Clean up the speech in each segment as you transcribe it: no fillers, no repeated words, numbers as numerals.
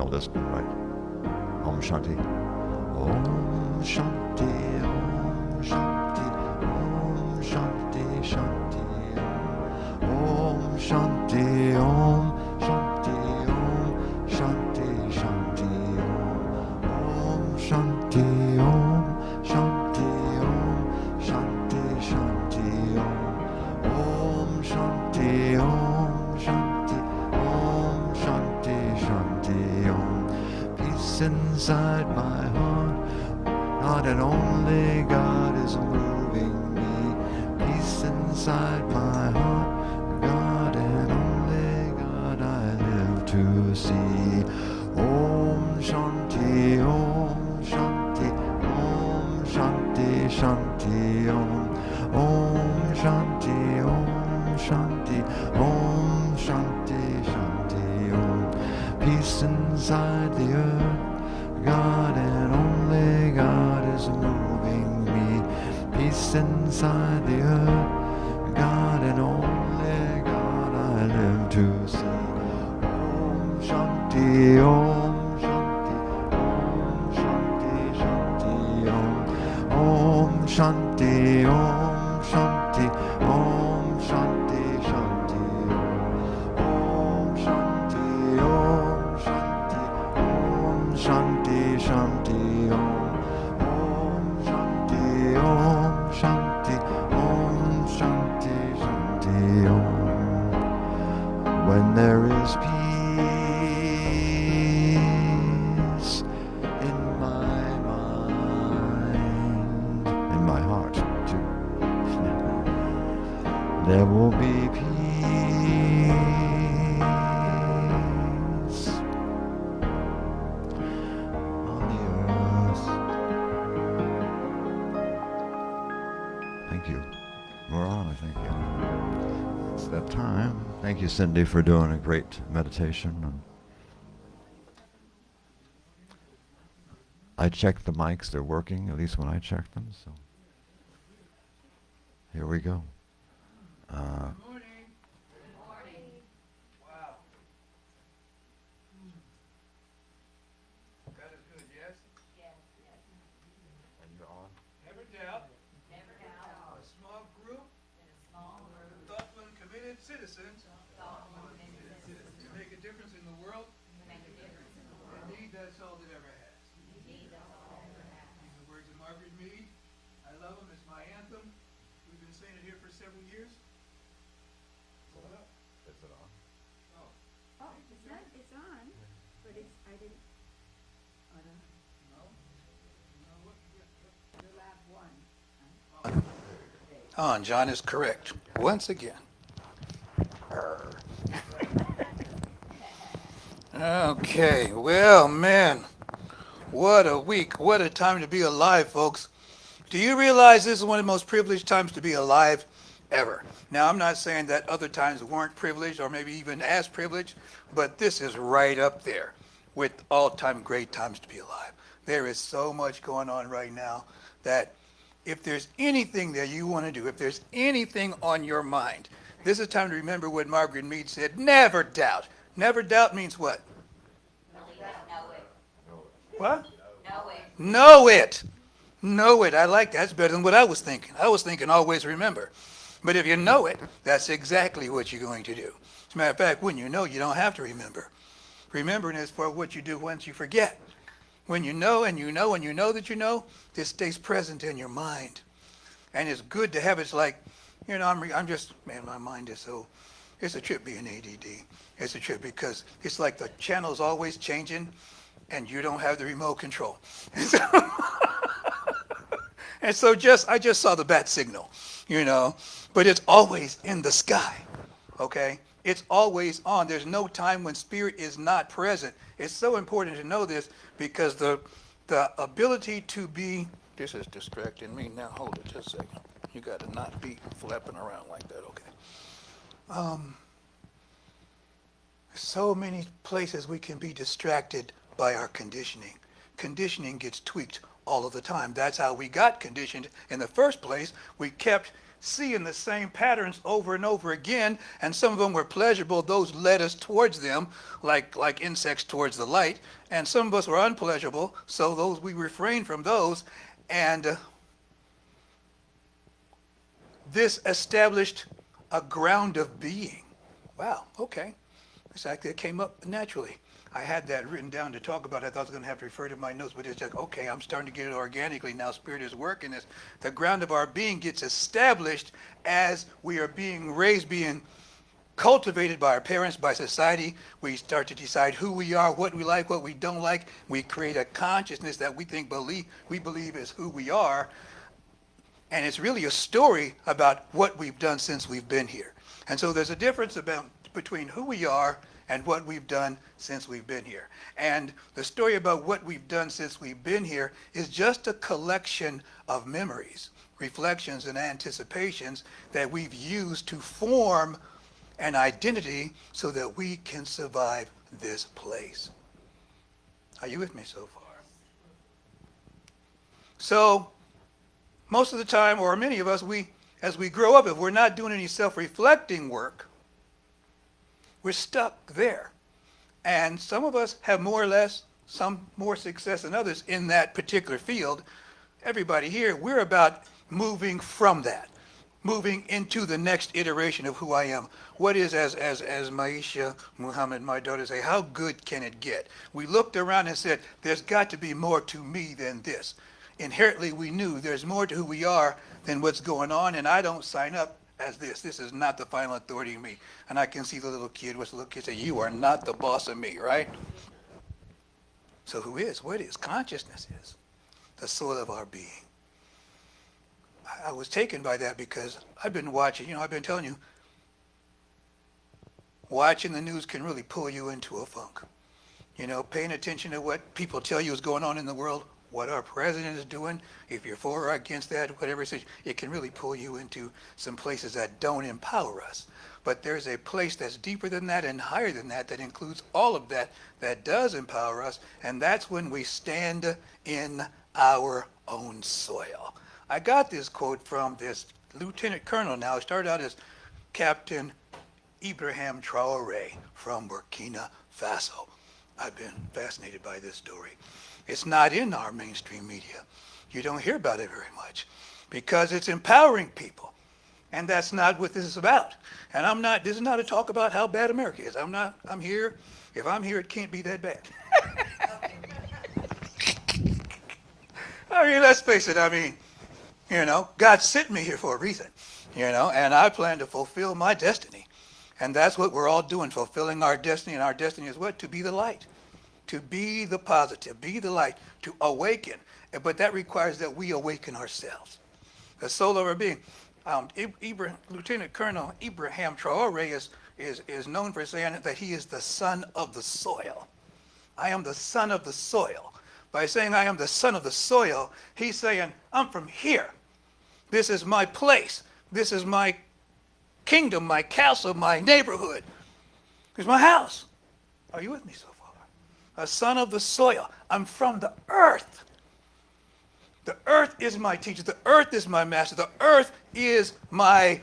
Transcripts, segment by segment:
know this one, right? Om Shanti. Om Shanti, Om Shanti, Om Shanti, Shanti. Om Shanti, Om Shanti, Om Shanti, Shanti. Om Shanti, Om Shanti, Om Shanti, Shanti. Om Shanti, Om Shanti, Om Shanti, Shanti. Om. Peace inside my heart, God and only God is moving me. Peace inside my heart, God and only God I live to see. Om Shanti, Om Shanti, Om Shanti, Shanti. Om Shanti, Om Shanti, Om Shanti, Shanti. Om. Peace inside the earth, God and only God is moving me. Peace inside the earth, God and only God I live to see. Om Shanti, Om Shanti, Om Shanti, Shanti. Om Shanti, Om Shanti, Om Shanti, Shanti. Om Shanti, Om Shanti, Om Shanti, Shanti. Om Shanti, Om Shanti, Om Shanti, Shanti. When there is peace in my mind, in my heart too, there will be peace on the earth. Thank you. We're on, I think. It's that time. Thank you, Cindy, for doing a great meditation. And I checked the mics. They're working, at least when I checked them. So here we go. Good morning. Good morning. Wow. God is good, yes? Yes, yes. And you're on? Never doubt. Never doubt. A small group, In a small group, thoughtful and committed citizens thoughtful and citizens to make a difference in the world. to make a difference in the world. Indeed, that's all it ever has. Indeed, that's all that ever has. In the words of Margaret Mead, I love them. It's my anthem. We've been saying it here for several years. Hold up. Is it on? Oh, Oh, it's not, it's on, but it's, I didn't, oh, no, no? No, what? Yeah, your lab one. On, John is correct. Once again. Okay, well, man, what a week. What a time to be alive, folks. Do you realize this is one of the most privileged times to be alive ever? Now, I'm not saying that other times weren't privileged or maybe even as privileged, but this is right up there with all-time great times to be alive. There is so much going on right now that if there's anything that you want to do, if there's anything on your mind, this is time to remember what Margaret Mead said, never doubt. Never doubt means what? Know it. What? Know it. Know it. Know it. I like that. That's better than what I was thinking. I was thinking always remember. But if you know it, that's exactly what you're going to do. As a matter of fact, when you know, you don't have to remember. Remembering is for what you do once you forget. When you know and you know and you know that you know, this stays present in your mind. And it's good to have it. It's like, I'm just, man, my mind is so, it's a trip being ADD. It's a trip because it's like the channel's always changing and you don't have the remote control. And so I just saw the bat signal, but it's always in the sky, okay? It's always on. There's no time when spirit is not present. It's so important to know this because the ability to be, this is distracting me now. Hold it just a second. You got to not be flapping around like that, okay? So many places we can be distracted by our conditioning. Conditioning gets tweaked all of the time. That's how we got conditioned in the first place. We kept seeing the same patterns over and over again, and some of them were pleasurable. Those led us towards them, like insects towards the light, and some of us were unpleasurable, so those we refrained from those, and this established a ground of being. Wow, okay. It's like it came up naturally. I had that written down to talk about. I thought I was going to have to refer to my notes, but it's like, okay, I'm starting to get it organically now. Spirit is working this. The ground of our being gets established as we are being raised, being cultivated by our parents, by society. We start to decide who we are, what we like, what we don't like. We create a consciousness that we believe is who we are. And it's really a story about what we've done since we've been here. And so there's a difference between who we are and what we've done since we've been here. And the story about what we've done since we've been here is just a collection of memories, reflections, and anticipations that we've used to form an identity so that we can survive this place. Are you with me so far? So most of the time, or many of us, as we grow up, if we're not doing any self-reflecting work, we're stuck there. And some of us have more or less, some more success than others in that particular field. Everybody here, we're about moving from that, moving into the next iteration of who I am. What is, as Maisha Muhammad, my daughter, say, how good can it get? We looked around and said, there's got to be more to me than this. Inherently, we knew there's more to who we are than what's going on, and I don't sign up as this. This is not the final authority in me. And I can see the little kid, what's the little kid say, you are not the boss of me, right? So who is? What is? Consciousness is the soul of our being. I was taken by that because I've been watching, I've been telling you, watching the news can really pull you into a funk. Paying attention to what people tell you is going on in the world, what our president is doing, if you're for or against that, whatever it can really pull you into some places that don't empower us. But there's a place that's deeper than that and higher than that includes all of that does empower us, and that's when we stand in our own soil. I got this quote from this lieutenant colonel now. He started out as Captain Ibrahim Traore from Burkina Faso. I've been fascinated by this story. It's not in our mainstream media. You don't hear about it very much because it's empowering people. And that's not what this is about. And this is not a talk about how bad America is. I'm here. If I'm here, it can't be that bad. Let's face it. God sent me here for a reason, and I plan to fulfill my destiny. And that's what we're all doing, fulfilling our destiny. And our destiny is what? To be the light. To be the positive, be the light, to awaken. But that requires that we awaken ourselves. The soul of our being. Lieutenant Colonel Ibrahim Traore is known for saying that he is the son of the soil. I am the son of the soil. By saying I am the son of the soil, he's saying I'm from here. This is my place. This is my kingdom, my castle, my neighborhood. It's my house. Are you with me so far? A son of the soil. I'm from the earth. The earth is my teacher. The earth is my master. The earth is my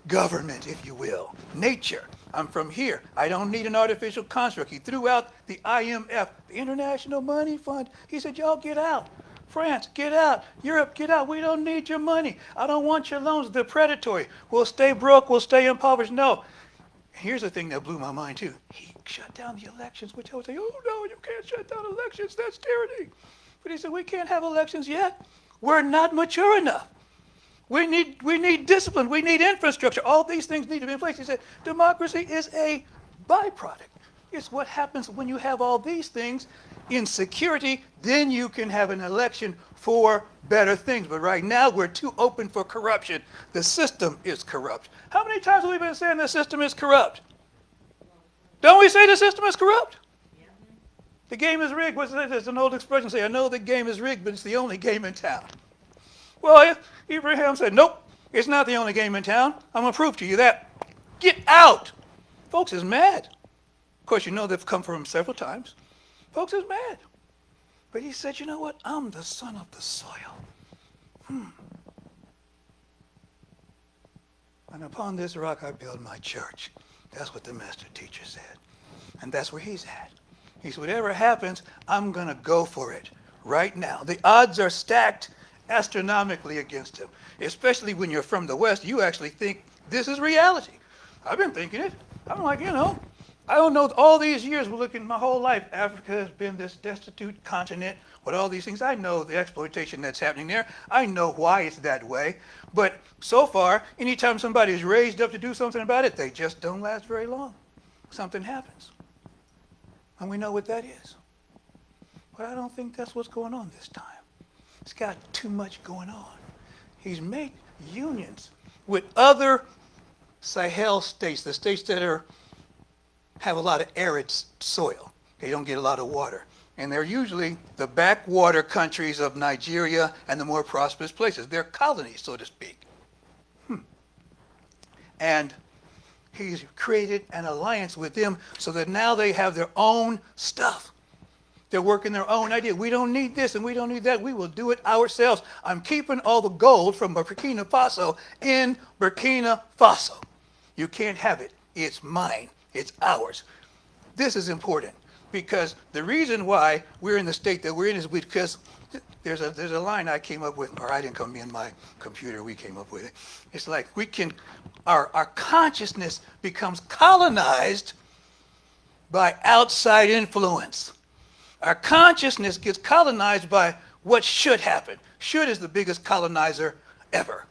government, if you will. Nature. I'm from here. I don't need an artificial construct. He threw out the IMF, the International Money Fund. He said, y'all get out. France, get out. Europe, get out. We don't need your money. I don't want your loans. They're predatory. We'll stay broke. We'll stay impoverished. No. Here's the thing that blew my mind, too. He shut down the elections, which I would say, oh, no, you can't shut down elections. That's tyranny. But he said, we can't have elections yet. We're not mature enough. We need discipline. We need infrastructure. All these things need to be in place. He said, democracy is a byproduct. It's what happens when you have all these things in security. Then you can have an election for better things. But right now, we're too open for corruption. The system is corrupt. How many times have we been saying the system is corrupt? Don't we say the system is corrupt? Yeah. The game is rigged. There's an old expression say, I know the game is rigged, but it's the only game in town. Well, Abraham said, nope, it's not the only game in town. I'm going to prove to you that. Get out. Folks is mad. Of course, they've come for him several times. Folks is mad. But he said, you know what? I'm the son of the soil. And upon this rock I build my church. That's what the master teacher said. And that's where he's at. He said, whatever happens, I'm going to go for it right now. The odds are stacked astronomically against him, especially when you're from the West. You actually think this is reality. I've been thinking it. I'm like, I don't know. All these years, we're looking my whole life. Africa has been this destitute continent with all these things. I know the exploitation that's happening there. I know why it's that way. But so far, anytime somebody is raised up to do something about it, they just don't last very long. Something happens. And we know what that is. But I don't think that's what's going on this time. It's got too much going on. He's made unions with other Sahel states, the states that have a lot of arid soil. They don't get a lot of water. And they're usually the backwater countries of Nigeria and the more prosperous places. They're colonies, so to speak. And he's created an alliance with them so that now they have their own stuff. They're working their own idea. We don't need this and we don't need that. We will do it ourselves. I'm keeping all the gold from Burkina Faso in Burkina Faso. You can't have it. It's mine. It's ours. This is important because the reason why we're in the state that we're in is because there's a line I came up with, or I didn't come in my computer, we came up with it. It's like our consciousness becomes colonized by outside influence. Our consciousness gets colonized by what should happen. Should is the biggest colonizer ever.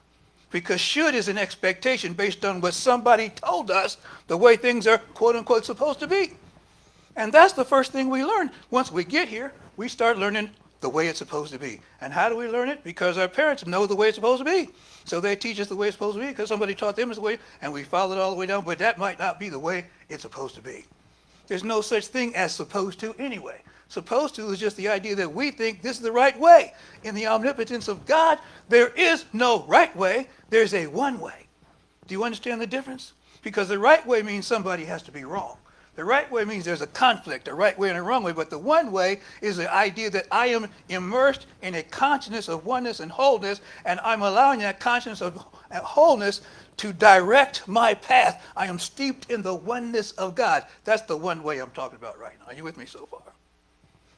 Because should is an expectation based on what somebody told us the way things are quote unquote supposed to be. And that's the first thing we learn. Once we get here, we start learning the way it's supposed to be. And how do we learn it? Because our parents know the way it's supposed to be. So they teach us the way it's supposed to be because somebody taught them the way, and we follow it all the way down, but that might not be the way it's supposed to be. There's no such thing as supposed to anyway. Supposed to is just the idea that we think this is the right way. In the omnipotence of God, there is no right way. There's a one way. Do you understand the difference? Because the right way means somebody has to be wrong. The right way means there's a conflict, a right way and a wrong way. But the one way is the idea that I am immersed in a consciousness of oneness and wholeness, and I'm allowing that consciousness of wholeness to direct my path. I am steeped in the oneness of God. That's the one way I'm talking about right now. Are you with me so far?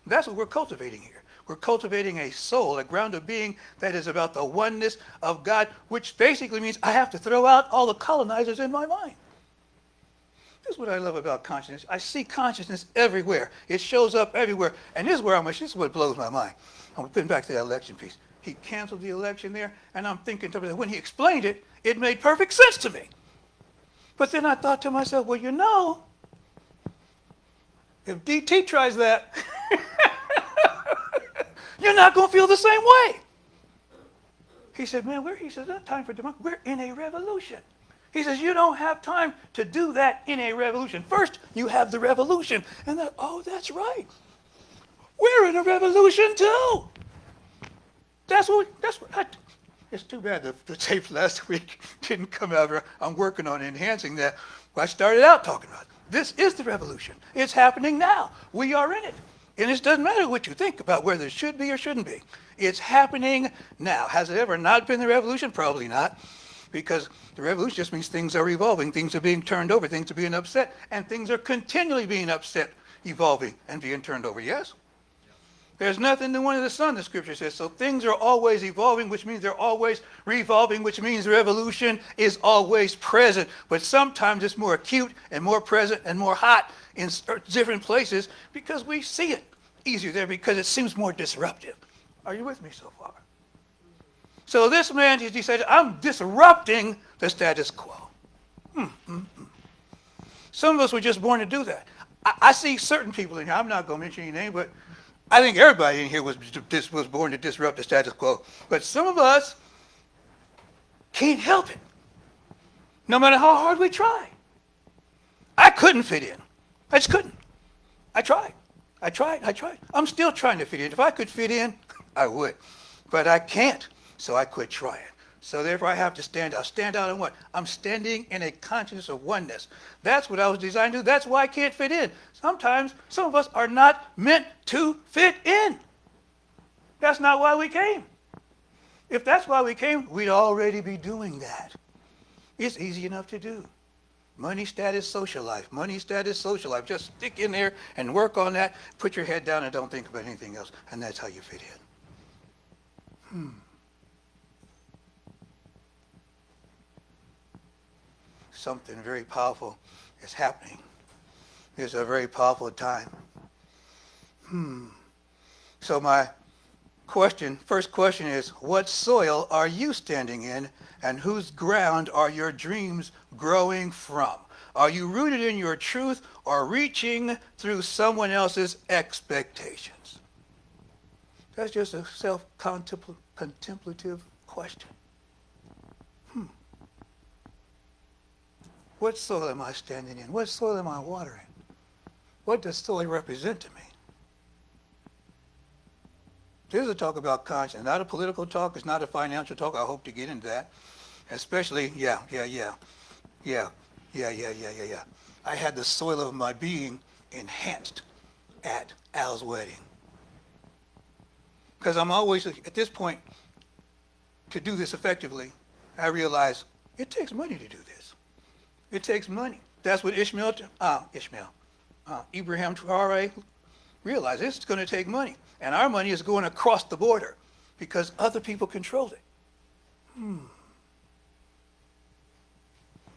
That's what we're cultivating here. We're cultivating a soul, a ground of being that is about the oneness of God, which basically means I have to throw out all the colonizers in my mind. This is what I love about consciousness. I see consciousness everywhere. It shows up everywhere. And this is what blows my mind. I'm putting back to that election piece. He canceled the election there, and I'm thinking to myself, when he explained it, it made perfect sense to me. But then I thought to myself, well, if DT tries that, you're not going to feel the same way. He said, man, he says, not time for democracy. We're in a revolution. He says, you don't have time to do that in a revolution. First, you have the revolution. And then, that's right. We're in a revolution too. It's too bad the tape last week didn't come out. I'm working on enhancing that. I started out talking about it. This is the revolution. It's happening now. We are in it. And it doesn't matter what you think about whether it should be or shouldn't be. It's happening now. Has it ever not been the revolution? Probably not. Because the revolution just means things are evolving, things are being turned over, things are being upset, and things are continually being upset, evolving, and being turned over. Yes? There's nothing new under the sun, the scripture says. So things are always evolving, which means they're always revolving, which means revolution is always present. But sometimes it's more acute and more present and more hot in different places because we see it easier there because it seems more disruptive. Are you with me so far? So this man, he said, I'm disrupting the status quo. Some of us were just born to do that. I see certain people in here, I'm not going to mention any name, but I think everybody in here was born to disrupt the status quo. But some of us can't help it, no matter how hard we try. I couldn't fit in. I just couldn't. I tried. I'm still trying to fit in. If I could fit in, I would. But I can't, so I quit trying. So therefore I have to stand out. Stand out in what? I'm standing in a consciousness of oneness. That's what I was designed to do. That's why I can't fit in. Sometimes some of us are not meant to fit in. That's not why we came. If that's why we came, we'd already be doing that. It's easy enough to do. Money, status, social life. Money, status, social life. Just stick in there and work on that. Put your head down and don't think about anything else. And that's how you fit in. Something very powerful is happening. It's a very powerful time. So my first question is, what soil are you standing in, and whose ground are your dreams growing from? Are you rooted in your truth or reaching through someone else's expectations? That's just a self-contemplative question. What soil am I standing in? What soil am I watering? What does soil represent to me? This is a talk about conscience, not a political talk. It's not a financial talk. I hope to get into that. Especially, yeah. I had the soil of my being enhanced at Al's wedding. Because I'm always, at this point, to do this effectively, I realize it takes money to do this. It takes money. That's what Ibrahim Traore realized. It's going to take money. And our money is going across the border because other people control it.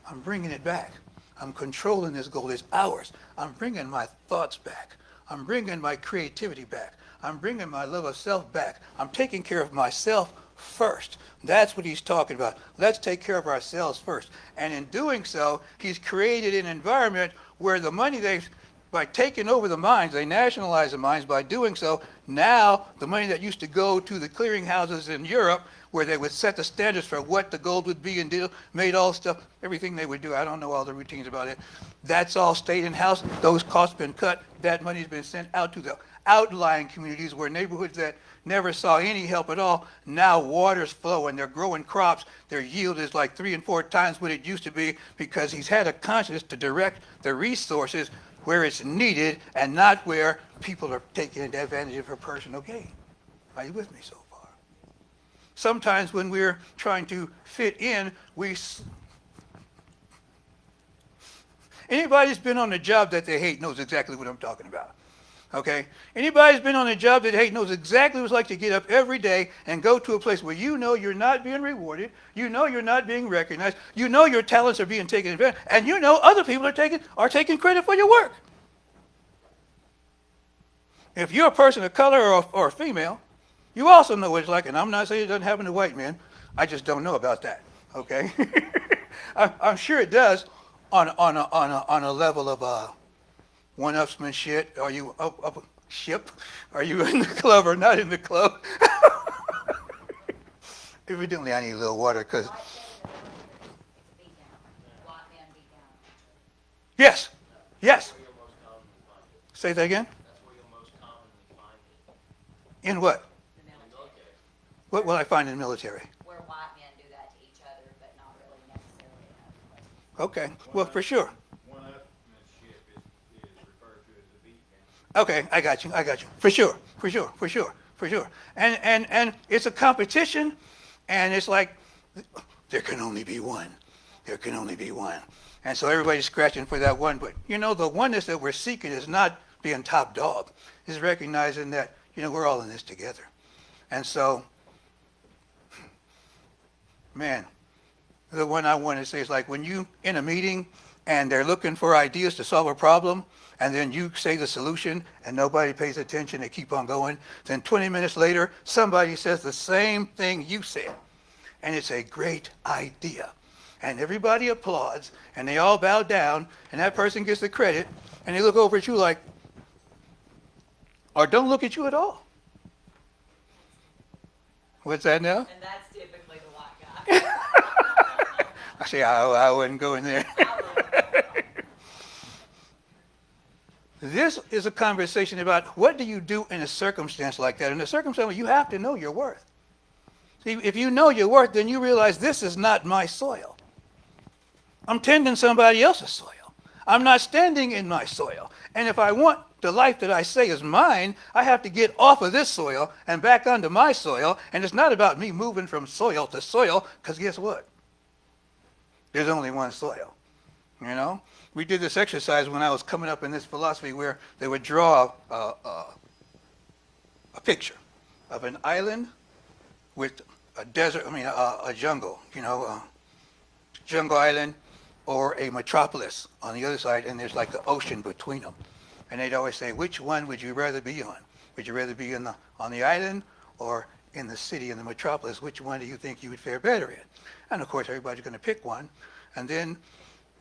I'm bringing it back. I'm controlling this gold. It's ours. I'm bringing my thoughts back. I'm bringing my creativity back. I'm bringing my love of self back. I'm taking care of myself first. That's what he's talking about. Let's take care of ourselves first. And in doing so, he's created an environment where the money by taking over the mines, they nationalize the mines. By doing so, now the money that used to go to the clearinghouses in Europe, where they would set the standards for what the gold would be and made all stuff, everything they would do. I don't know all the routines about it. That's all stayed in-house. Those costs been cut. That money's been sent out to the outlying communities where neighborhoods that never saw any help at all, now water's flowing. They're growing crops. Their yield is like 3 and 4 times what it used to be because he's had a conscience to direct the resources where it's needed and not where people are taking advantage of for personal gain. Are you with me so far? Sometimes when we're trying to fit in, anybody who's been on a job that they hate knows exactly what I'm talking about. Okay? Anybody who's been on a job that they hate knows exactly what it's like to get up every day and go to a place where you know you're not being rewarded, you know you're not being recognized, you know your talents are being taken advantage, and you know other people are taking credit for your work. If you're a person of color or female, you also know what it's like, and I'm not saying it doesn't happen to white men. I just don't know about that. Okay? I'm sure it does on a level of one-upsmanship. Are you up ship? Are you in the club or not in the club? Evidently, I need a little water because. Yes. Say that again. In what? The military. What will I find in the military? Where white men do that to each other, but not really necessarily in other places. Okay. Well, for sure. One-upsmanship is referred to as a beat down. Okay, I got you. For sure. And it's a competition, and it's like, there can only be one. And so everybody's scratching for that one. But, the oneness that we're seeking is not being top dog. It's recognizing that, we're all in this together. And so, man, the one I want to say is like when you in a meeting and they're looking for ideas to solve a problem, and then you say the solution and nobody pays attention, they keep on going. Then 20 minutes later, somebody says the same thing you said. And it's a great idea. And everybody applauds, and they all bow down, and that person gets the credit, and they look over at you like, or don't look at you at all. What's that now? And that's typically the white guy. I say, I wouldn't go in there. This is a conversation about what do you do in a circumstance like that. In a circumstance where you have to know your worth. See, if you know your worth, then you realize this is not my soil. I'm tending somebody else's soil. I'm not standing in my soil. And if I want the life that I say is mine, I have to get off of this soil and back onto my soil. And it's not about me moving from soil to soil, because guess what? There's only one soil. You know, we did this exercise when I was coming up in this philosophy where they would draw a picture of an island with a desert, a jungle, jungle island or a metropolis on the other side, and there's like the ocean between them. And they'd always say, which one would you rather be on? Would you rather be on the island or in the city, in the metropolis? Which one do you think you would fare better in? And of course, everybody's going to pick one. And then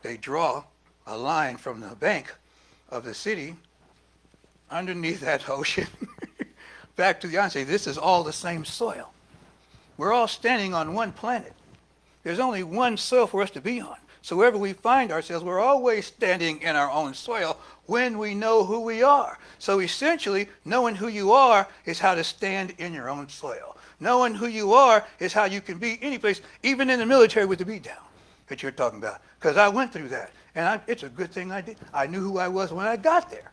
they draw a line from the bank of the city underneath that ocean back to the island. Say, this is all the same soil. We're all standing on one planet. There's only one soil for us to be on. So wherever we find ourselves, we're always standing in our own soil when we know who we are. So essentially, knowing who you are is how to stand in your own soil. Knowing who you are is how you can be any place, even in the military with the beat down that you're talking about. Because I went through that. And it's a good thing I did. I knew who I was when I got there.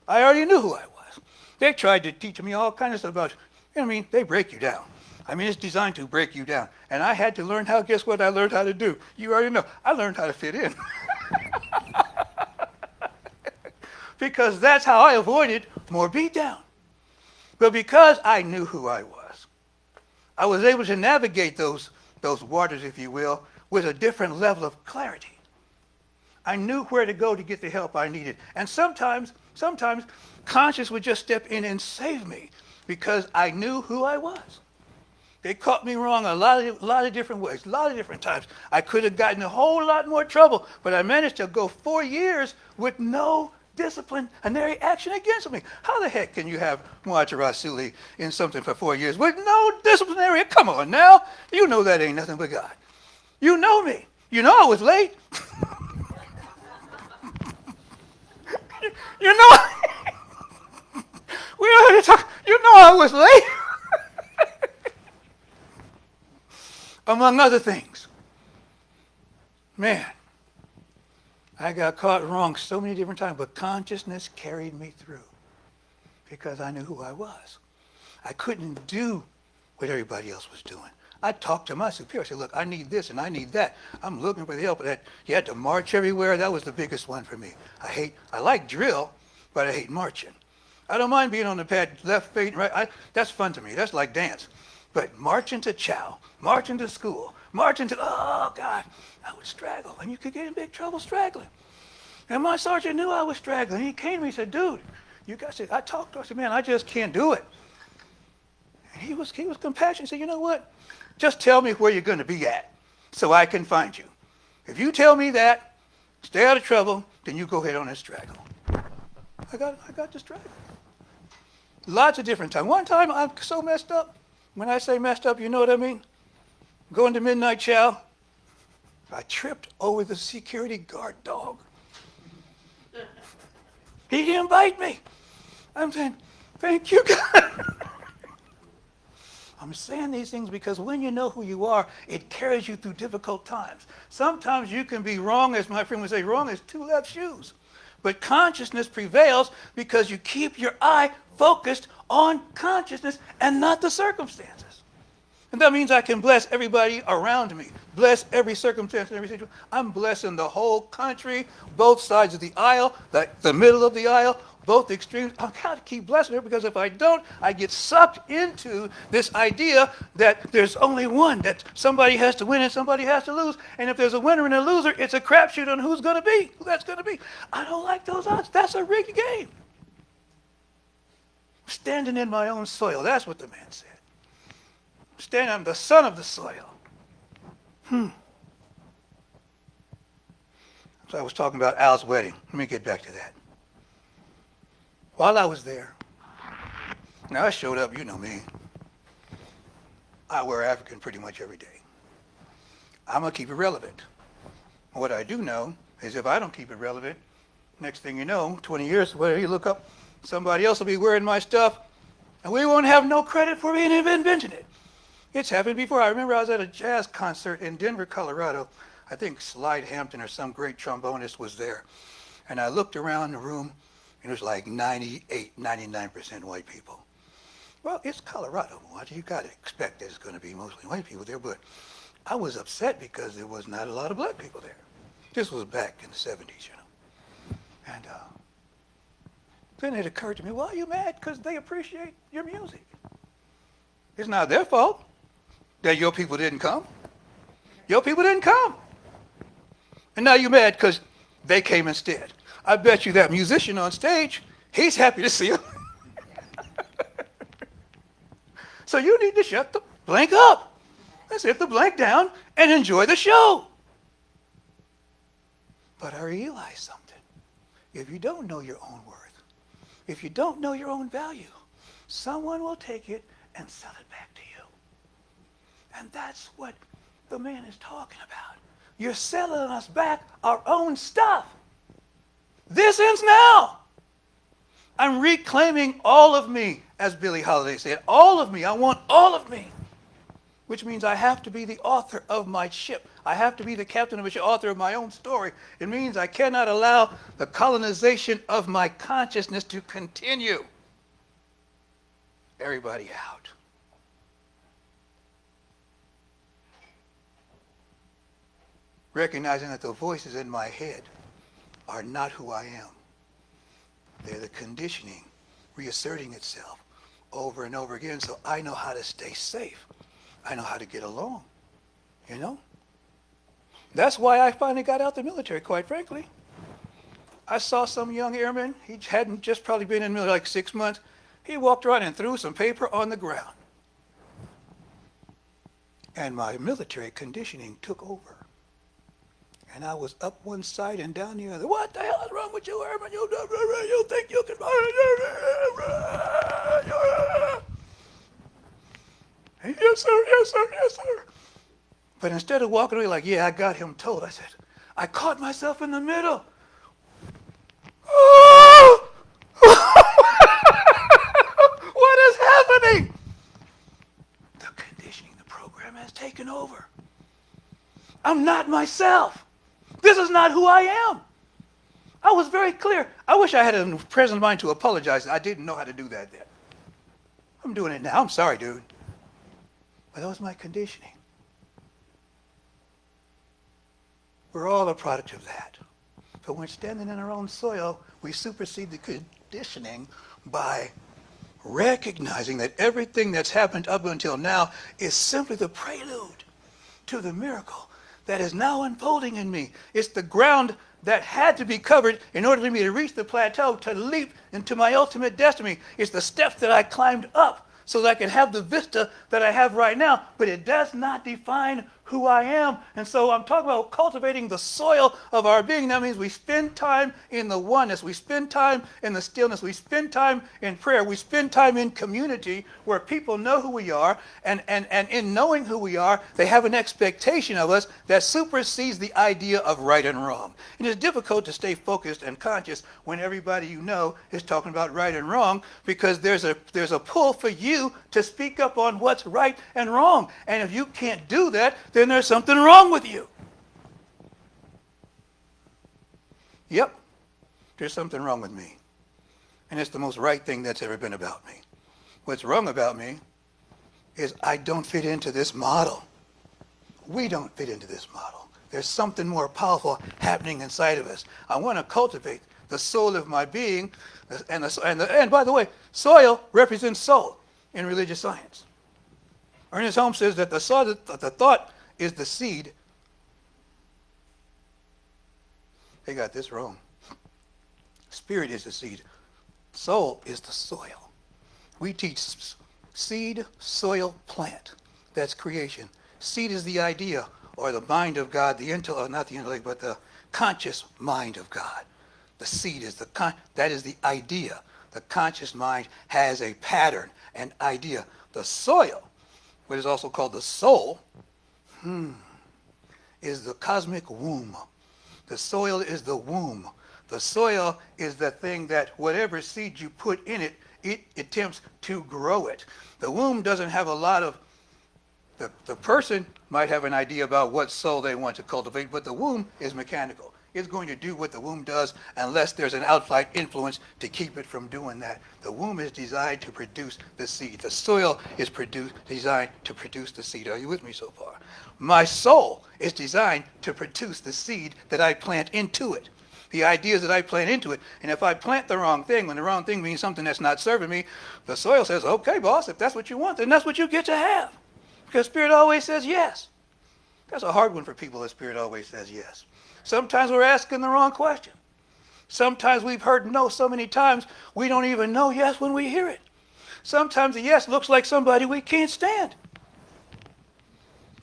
I already knew who I was. They tried to teach me all kinds of stuff about, they break you down. It's designed to break you down. And I had to learn how, guess what I learned how to do? You already know. I learned how to fit in. Because that's how I avoided more beatdown. But because I knew who I was able to navigate those waters, if you will, with a different level of clarity. I knew where to go to get the help I needed. And sometimes conscience would just step in and save me because I knew who I was. They caught me wrong a lot of different ways, a lot of different times. I could have gotten a whole lot more trouble, but I managed to go 4 years with no disciplinary action against me. How the heck can you have Mu'ata Rasuli in something for 4 years with no disciplinary? Come on now. You know that ain't nothing but God. You know me. You know I was late. You know, we already talked. You know I was late. Among other things. Man, I got caught wrong so many different times, but consciousness carried me through because I knew who I was. I couldn't do what everybody else was doing. I talked to my superior. I said, look, I need this and I need that. I'm looking for the help. You had to march everywhere. That was the biggest one for me. I like drill, but I hate marching. I don't mind being on the pad, left, feet, right. That's fun to me. That's like dance. But marching to chow, marching to school, oh, God, I would straggle. And you could get in big trouble straggling. And my sergeant knew I was straggling. He came to me and said, dude, you got to, I talked to him. I said, man, I just can't do it. And he was compassionate. He said, you know what? Just tell me where you're going to be at so I can find you. If you tell me that, stay out of trouble, then you go ahead on and straggle. I got to straggle. Lots of different times. One time I'm so messed up. When I say messed up, you know what I mean? Going to midnight chow, I tripped over the security guard dog. He didn't bite me. I'm saying, thank you, God. I'm saying these things because when you know who you are, it carries you through difficult times. Sometimes you can be wrong, as my friend would say, wrong as two left shoes. But consciousness prevails because you keep your eye focused on consciousness and not the circumstances. And that means I can bless everybody around me, bless every circumstance and every situation. I'm blessing the whole country, both sides of the aisle, the middle of the aisle, both extremes. I've got to keep blessing her because if I don't, I get sucked into this idea that there's only one, that somebody has to win and somebody has to lose. And if there's a winner and a loser, it's a crapshoot on who that's going to be. I don't like those odds. That's a rigged game. Standing in my own soil. That's what the man said. Standing, I'm the son of the soil. So I was talking about Al's wedding. Let me get back to that. While I was there, now I showed up, you know me. I wear African pretty much every day. I'm going to keep it relevant. What I do know is if I don't keep it relevant, next thing you know, 20 years, whatever you look up, somebody else will be wearing my stuff, and we won't have no credit for being inventing it. It's happened before. I remember I was at a jazz concert in Denver, Colorado. I think Slide Hampton or some great trombonist was there. And I looked around the room, and it was like 98, 99% white people. Well, it's Colorado. You got to expect there's going to be mostly white people there, but I was upset because there was not a lot of black people there. This was back in the 70s, you know. And then it occurred to me, why are you mad? Because they appreciate your music. It's not their fault that your people didn't come. Your people didn't come. And now you're mad because they came instead. I bet you that musician on stage, he's happy to see you. So you need to shut the blank up. Let's hit the blank down and enjoy the show. But I realize something. If you don't know your own worth, if you don't know your own value, someone will take it and sell it back to you. And that's what the man is talking about. You're selling us back our own stuff. This ends now. I'm reclaiming all of me, as Billie Holiday said. All of me. I want all of me. Which means I have to be the author of my ship. I have to be the captain of the ship, author of my own story. It means I cannot allow the colonization of my consciousness to continue. Everybody out. Recognizing that the voices in my head are not who I am. They're the conditioning reasserting itself over and over again, so I know how to stay safe. I know how to get along, you know? That's why I finally got out the military, quite frankly. I saw some young airman, he hadn't just probably been in the military like 6 months. He walked around and threw some paper on the ground. And my military conditioning took over. And I was up one side and down the other. What the hell is wrong with you, airman? You think you can... Yes, sir, yes, sir, yes, sir. But instead of walking away like, yeah, I got him told, I said, I caught myself in the middle. Oh! What is happening? The conditioning, the program has taken over. I'm not myself. This is not who I am. I was very clear. I wish I had a present mind to apologize. I didn't know how to do that then. I'm doing it now. I'm sorry, dude. But that was my conditioning. We're all a product of that. But when standing in our own soil, we supersede the conditioning by recognizing that everything that's happened up until now is simply the prelude to the miracle that is now unfolding in me. It's the ground that had to be covered in order for me to reach the plateau, to leap into my ultimate destiny. It's the steps that I climbed up so that I can have the vista that I have right now, but it does not define who I am. And so I'm talking about cultivating the soil of our being. That means we spend time in the oneness. We spend time in the stillness. We spend time in prayer. We spend time in community where people know who we are. And in knowing who we are, they have an expectation of us that supersedes the idea of right and wrong. And it's difficult to stay focused and conscious when everybody you know is talking about right and wrong, because there's a pull for you to speak up on what's right and wrong. And if you can't do that, then there's something wrong with you. Yep, there's something wrong with me. And it's the most right thing that's ever been about me. What's wrong about me is I don't fit into this model. We don't fit into this model. There's something more powerful happening inside of us. I want to cultivate the soul of my being. And by the way, soil represents soul in religious science. Ernest Holmes says that the thought is the seed. They got this wrong. Spirit is the seed. Soul is the soil. We teach seed, soil, plant. That's creation. Seed is the idea or the mind of God, not the intellect, but the conscious mind of God. The seed is that is the idea. The conscious mind has a pattern, an idea. The soil, what is also called the soul, is the cosmic womb. The soil is the womb. The soil is the thing that whatever seed you put in it, it attempts to grow it. The womb doesn't have a lot of, the person might have an idea about what soul they want to cultivate, but the womb is mechanical. is going to do what the womb does unless there's an outside influence to keep it from doing that. The womb is designed to produce the seed. The soil is designed to produce the seed. Are you with me so far? My soul is designed to produce the seed that I plant into it. The ideas that I plant into it. And if I plant the wrong thing, when the wrong thing means something that's not serving me, the soil says, okay, boss, if that's what you want, then that's what you get to have. Because Spirit always says yes. That's a hard one for people that Spirit always says yes. Sometimes we're asking the wrong question. Sometimes we've heard no so many times we don't even know yes when we hear it. Sometimes the yes looks like somebody we can't stand.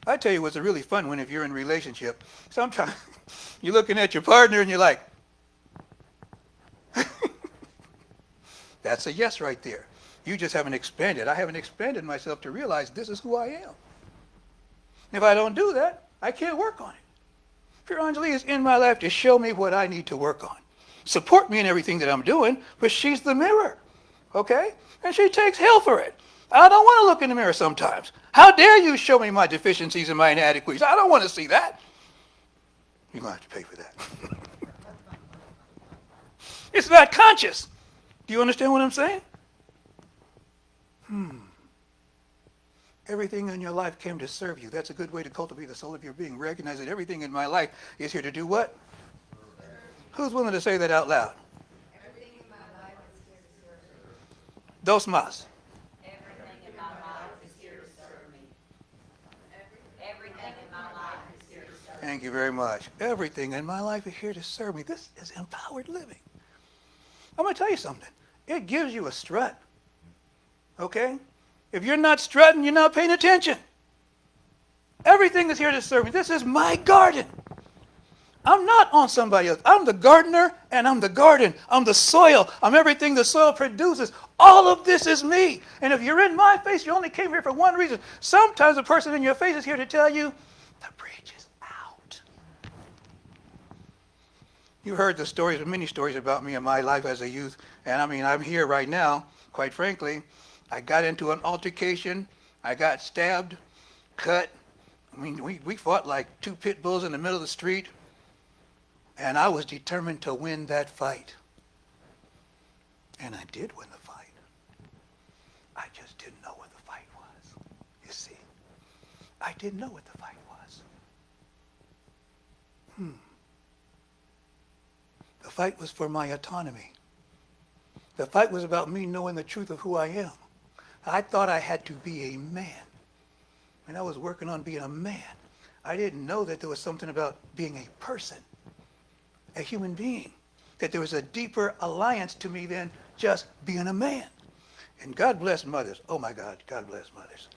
I tell you what's a really fun one if you're in a relationship. Sometimes you're looking at your partner and you're like, that's a yes right there. You just haven't expanded. I haven't expanded myself to realize this is who I am. If I don't do that, I can't work on it. Pure Anjali is in my life to show me what I need to work on. Support me in everything that I'm doing, but she's the mirror, okay? And she takes hell for it. I don't want to look in the mirror sometimes. How dare you show me my deficiencies and my inadequacies? I don't want to see that. You're going to have to pay for that. It's not conscious. Do you understand what I'm saying? Everything in your life came to serve you. That's a good way to cultivate the soul of your being. Recognize that everything in my life is here to do what? Who's willing to say that out loud? Everything in my life is here to serve me. Dos más. Everything in my life is here to serve me. Everything in my life is here to serve me. Thank you very much. Everything in my life is here to serve me. This is empowered living. I'm going to tell you something. It gives you a strut. Okay? If you're not strutting, you're not paying attention. Everything is here to serve me. This is my garden. I'm not on somebody else. I'm the gardener and I'm the garden. I'm the soil. I'm everything the soil produces. All of this is me. And if you're in my face, you only came here for one reason. Sometimes the person in your face is here to tell you, the bridge is out. You heard the stories, many stories about me in my life as a youth. And I mean, I'm here right now, quite frankly. I got into an altercation. I got stabbed, cut. I mean, we fought like two pit bulls in the middle of the street. And I was determined to win that fight. And I did win the fight. I just didn't know what the fight was. You see, I didn't know what the fight was. The fight was for my autonomy. The fight was about me knowing the truth of who I am. I thought I had to be a man. And I was working on being a man. I didn't know that there was something about being a person, a human being, that there was a deeper alliance to me than just being a man. And God bless mothers. Oh my God, God bless mothers.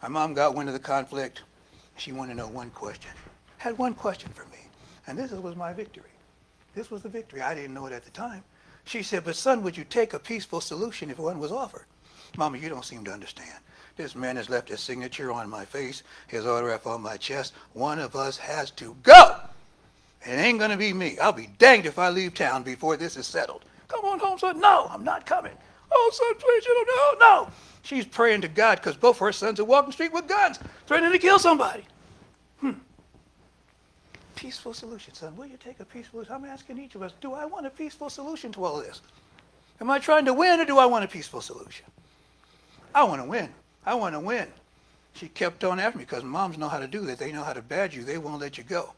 My mom got wind of the conflict. She wanted to know one question. Had one question for me. And this was my victory. This was the victory. I didn't know it at the time. She said, but son, would you take a peaceful solution if one was offered? Mama, you don't seem to understand. This man has left his signature on my face, his autograph on my chest. One of us has to go. It ain't going to be me. I'll be danged if I leave town before this is settled. Come on home, son. No, I'm not coming. Oh, son, please, you don't know. No. She's praying to God because both her sons are walking the street with guns, threatening to kill somebody. Peaceful solution, son. Will you take a peaceful solution? I'm asking each of us, do I want a peaceful solution to all of this? Am I trying to win or do I want a peaceful solution? I want to win. I want to win. She kept on after me because moms know how to do that. They know how to badge you. They won't let you go.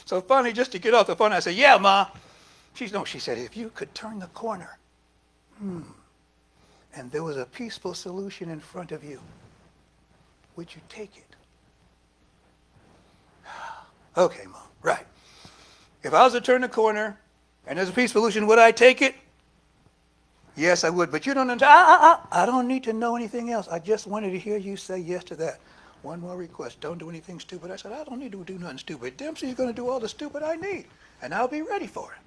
So finally, just to get off the phone, I said, yeah, Ma. She said, if you could turn the corner, and there was a peaceful solution in front of you, would you take it? Okay, Mom, right. If I was to turn the corner and there's a peaceful solution, would I take it? Yes, I would, but you don't understand. I don't need to know anything else. I just wanted to hear you say yes to that. One more request, don't do anything stupid. I said, I don't need to do nothing stupid. Dempsey's going to do all the stupid I need, and I'll be ready for it.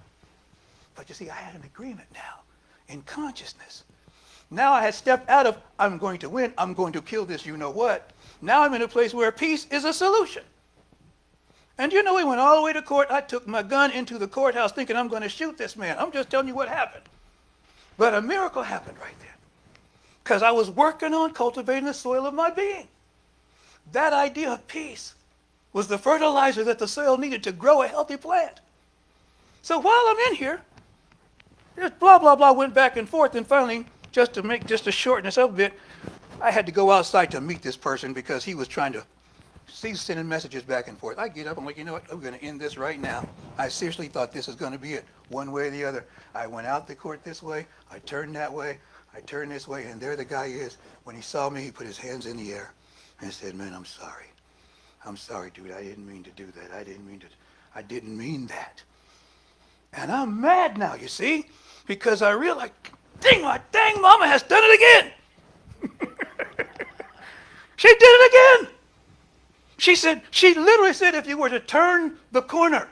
But you see, I had an agreement now in consciousness. Now I had stepped out of, I'm going to win, I'm going to kill this you-know-what. Now I'm in a place where peace is a solution. And you know, we went all the way to court. I took my gun into the courthouse thinking I'm going to shoot this man. I'm just telling you what happened. But a miracle happened right there. Because I was working on cultivating the soil of my being. That idea of peace was the fertilizer that the soil needed to grow a healthy plant. So while I'm in here, this blah, blah, blah went back and forth, and finally, just to shorten this up a bit, I had to go outside to meet this person because he was sending messages back and forth. I get up, I'm like, you know what, I'm going to end this right now. I seriously thought this was going to be it, one way or the other. I went out the court this way, I turned that way, I turned this way, and there the guy is. When he saw me, he put his hands in the air and said, man, I'm sorry. I'm sorry, dude, I didn't mean to do that. I didn't mean that. And I'm mad now, you see, because I realized, my dang mama has done it again. She did it again. She literally said, if you were to turn the corner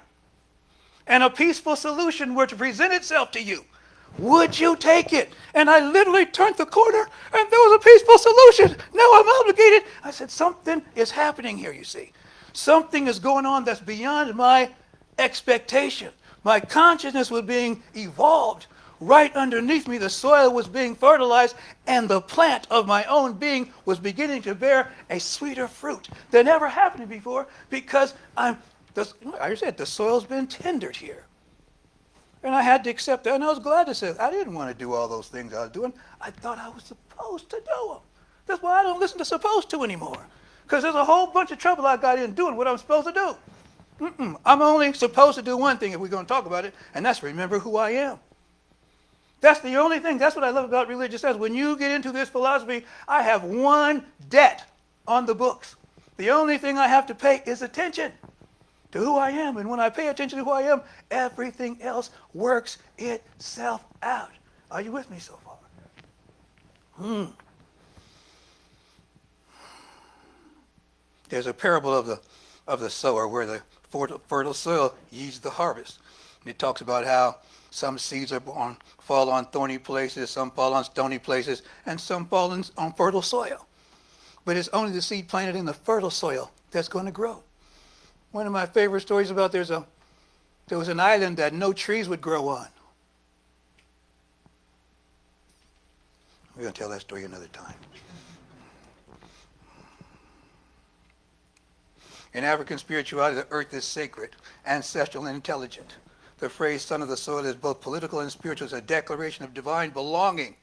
and a peaceful solution were to present itself to you, would you take it? And I literally turned the corner and there was a peaceful solution. Now I'm obligated. I said, something is happening here, you see. Something is going on that's beyond my expectation. My consciousness was being evolved. Right underneath me, the soil was being fertilized, and the plant of my own being was beginning to bear a sweeter fruit than ever happened before, because like I said, the soil's been tendered here. And I had to accept that, and I was glad to say I didn't want to do all those things I was doing. I thought I was supposed to do them. That's why I don't listen to supposed to anymore, because there's a whole bunch of trouble I got in doing what I'm supposed to do. I'm only supposed to do one thing if we're going to talk about it, and that's remember who I am. That's the only thing. That's what I love about religious studies. When you get into this philosophy, I have one debt on the books. The only thing I have to pay is attention to who I am. And when I pay attention to who I am, everything else works itself out. Are you with me so far? There's a parable of the sower where the fertile soil yields the harvest. And it talks about how some seeds fall on thorny places, some fall on stony places, and some fall on fertile soil. But it's only the seed planted in the fertile soil that's going to grow. One of my favorite stories about there was an island that no trees would grow on. We're going to tell that story another time. In African spirituality, the earth is sacred, ancestral, and intelligent. The phrase son of the soil is both political and spiritual. It's a declaration of divine belonging.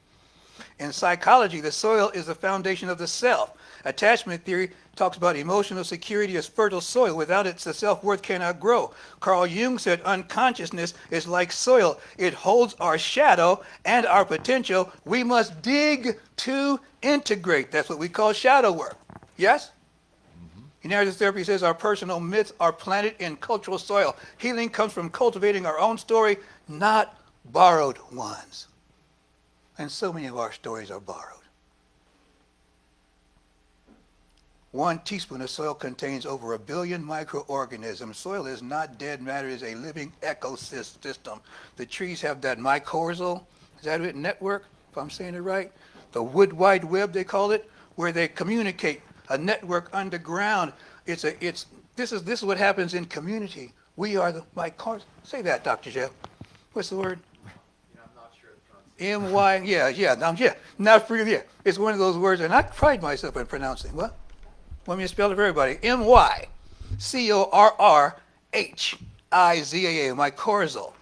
In psychology, the soil is the foundation of the self. Attachment theory talks about emotional security as fertile soil. Without it, the self-worth cannot grow. Carl Jung said unconsciousness is like soil. It holds our shadow and our potential. We must dig to integrate. That's what we call shadow work. Yes? Narrative therapy says our personal myths are planted in cultural soil. Healing comes from cultivating our own story, not borrowed ones. And so many of our stories are borrowed. 1 teaspoon of soil contains over 1 billion microorganisms. Soil is not dead matter, it is a living ecosystem. The trees have that mycorrhizal, is that it, network, if I'm saying it right? The wood wide web, they call it, where they communicate. A network underground. This is what happens in community. We are the mycorrhizal. Say that, Dr. Jeff. What's the word? I'm not sure the concept. M-Y, yeah. Not for you, yeah. It's one of those words, and I pride myself in pronouncing. What? Want me to spell it for everybody? M-Y-C-O-R-R-H-I-Z-A-A, mycorrhizal.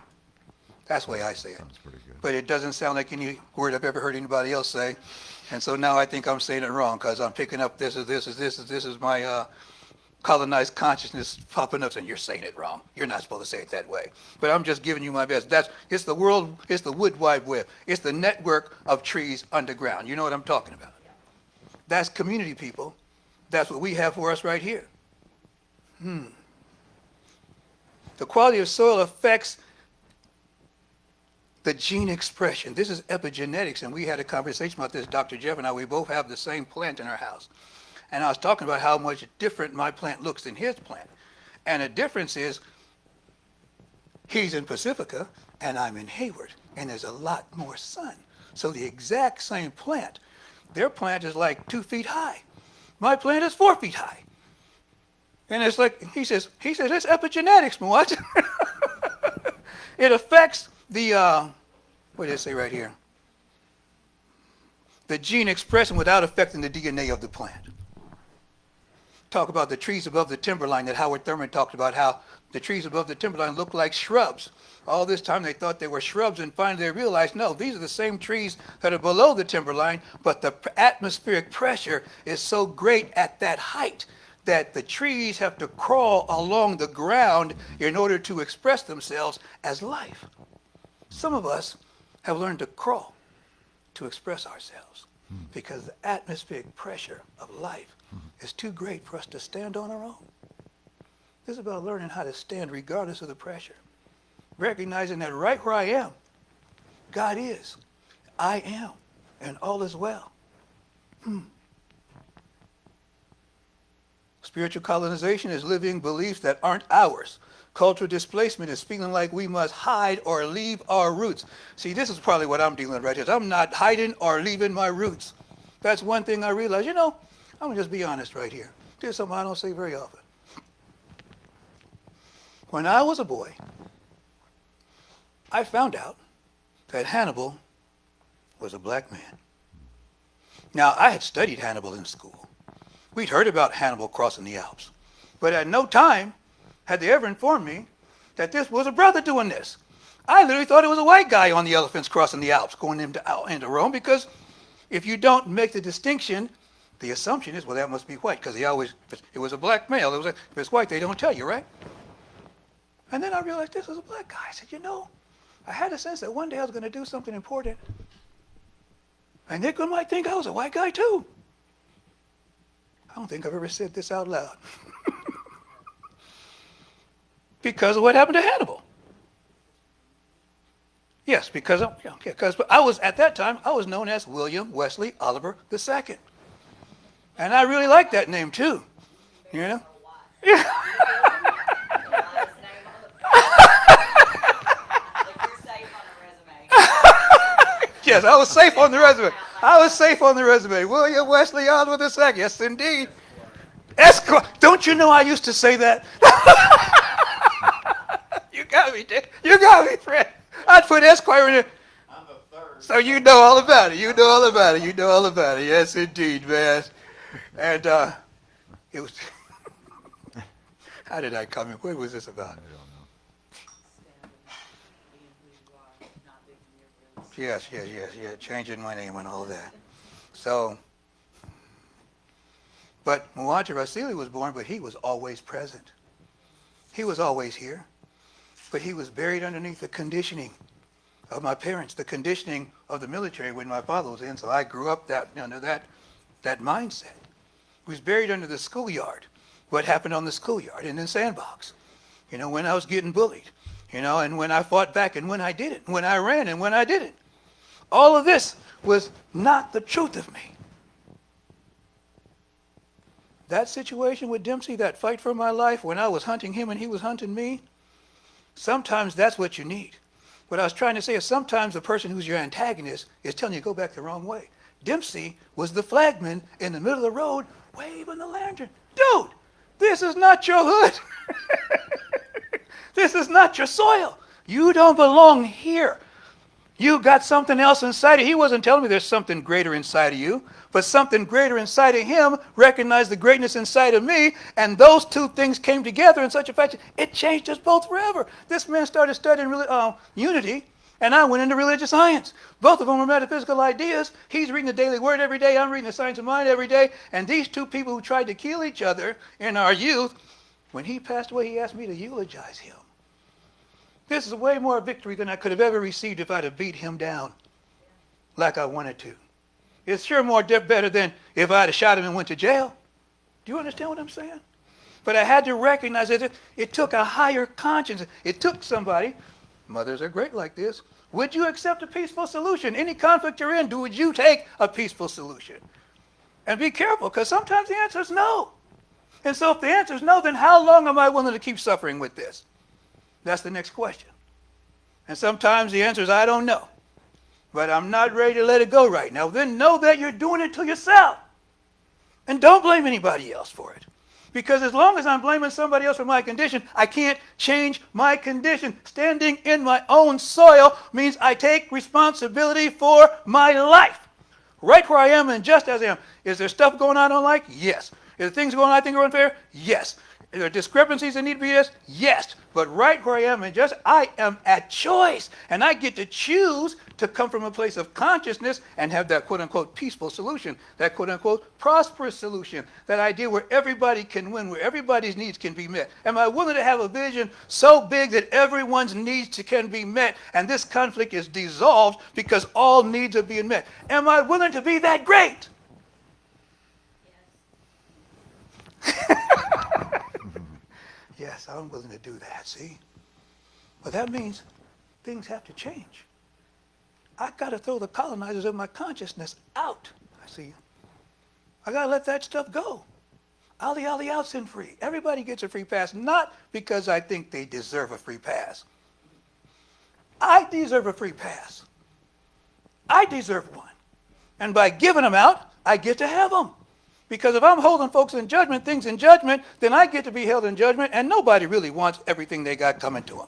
That's the way I say it. Sounds pretty good. But it doesn't sound like any word I've ever heard anybody else say. And so now I think I'm saying it wrong because I'm picking up this is my colonized consciousness popping up saying you're saying it wrong. You're not supposed to say it that way. But I'm just giving you my best. It's the world, it's the wood wide web. It's the network of trees underground. You know what I'm talking about. That's community, people. That's what we have for us right here. The quality of soil affects the gene expression. This is epigenetics, and we had a conversation about this, Dr. Jeff and I. We both have the same plant in our house. And I was talking about how much different my plant looks than his plant. And the difference is he's in Pacifica and I'm in Hayward, and there's a lot more sun. So the exact same plant, their plant is like 2 feet high. My plant is 4 feet high. And it's like, he says, it's epigenetics, what? It affects the, what did it say right here? The gene expression without affecting the DNA of the plant. talk about the trees above the timberline that Howard Thurman talked about, how the trees above the timberline look like shrubs. All this time they thought they were shrubs, and finally they realized, no, these are the same trees that are below the timberline, but the atmospheric pressure is so great at that height that the trees have to crawl along the ground in order to express themselves as life. Some of us have learned to crawl to express ourselves because the atmospheric pressure of life is too great for us to stand on our own. This is about learning how to stand regardless of the pressure. Recognizing that right where I am, God is, I am, and all is well. Spiritual colonization is living beliefs that aren't ours. Cultural displacement is feeling like we must hide or leave our roots. See, this is probably what I'm dealing with right here. I'm not hiding or leaving my roots. That's one thing I realized. I'm going to just be honest right here. This is something I don't say very often. When I was a boy, I found out that Hannibal was a black man. Now, I had studied Hannibal in school. We'd heard about Hannibal crossing the Alps. But at no time had they ever informed me that this was a brother doing this. I literally thought it was a white guy on the elephants crossing the Alps going into Rome, because if you don't make the distinction, the assumption is, well, that must be white, because it was a black male. If it's white, they don't tell you, right? And then I realized this was a black guy. I said, I had a sense that one day I was going to do something important. And they might think I was a white guy too. I don't think I've ever said this out loud. Because of what happened to Hannibal. Yes, because at that time, I was known as William Wesley Oliver II. And I really liked that name too. Yeah. Yes, I was safe on the resume. William Wesley Oliver II. Yes, indeed. Esquire. Don't you know I used to say that? You got me, Dick. You got me, Fred. I'd put Esquire in there. I'm the third. So you know all about it. Yes, indeed, man. And it was... How did I come in? What was this about? Yes, changing my name and all that. So, but Muwanja Rasili was born, but he was always present. He was always here, but he was buried underneath the conditioning of my parents, the conditioning of the military when my father was in. So I grew up under that mindset. He was buried under the schoolyard. What happened on the schoolyard and in sandbox? When I was getting bullied, and when I fought back and when I didn't, when I ran and when I didn't. All of this was not the truth of me. That situation with Dempsey, that fight for my life, when I was hunting him and he was hunting me, sometimes that's what you need. What I was trying to say is sometimes the person who's your antagonist is telling you to go back the wrong way. Dempsey was the flagman in the middle of the road waving the lantern. Dude, this is not your hood. This is not your soil. You don't belong here. You got something else inside of you. He wasn't telling me there's something greater inside of you, but something greater inside of him recognized the greatness inside of me, and those two things came together in such a fashion, it changed us both forever. This man started studying unity, and I went into religious science. Both of them were metaphysical ideas. He's reading the Daily Word every day. I'm reading the Science of Mind every day. And these two people who tried to kill each other in our youth, when he passed away, he asked me to eulogize him. This is way more victory than I could have ever received if I'd have beat him down like I wanted to. It's sure more better than if I'd have shot him and went to jail. Do you understand what I'm saying? But I had to recognize that it took a higher conscience. It took somebody, mothers are great like this, would you accept a peaceful solution? Any conflict you're in, would you take a peaceful solution? And be careful, because sometimes the answer is no. And so if the answer is no, then how long am I willing to keep suffering with this? That's the next question. And sometimes the answer is, I don't know. But I'm not ready to let it go right now. Then know that you're doing it to yourself. And don't blame anybody else for it. Because as long as I'm blaming somebody else for my condition, I can't change my condition. Standing in my own soil means I take responsibility for my life. Right where I am and just as I am. Is there stuff going on I don't like? Yes. Is there things going on I think are unfair? Yes. Are there discrepancies that need to be addressed? Yes. But right where I am, I am at choice. And I get to choose to come from a place of consciousness and have that quote-unquote peaceful solution, that quote-unquote prosperous solution, that idea where everybody can win, where everybody's needs can be met. Am I willing to have a vision so big that everyone's needs can be met and this conflict is dissolved because all needs are being met? Am I willing to be that great? Yes, I'm willing to do that, see? But that means things have to change. I got to throw the colonizers of my consciousness out. I see. I got to let that stuff go. Ollie, ollie, out, sin free. Everybody gets a free pass, not because I think they deserve a free pass. I deserve a free pass. I deserve one. And by giving them out, I get to have them. Because if I'm holding folks in judgment, things in judgment, then I get to be held in judgment, and nobody really wants everything they got coming to them.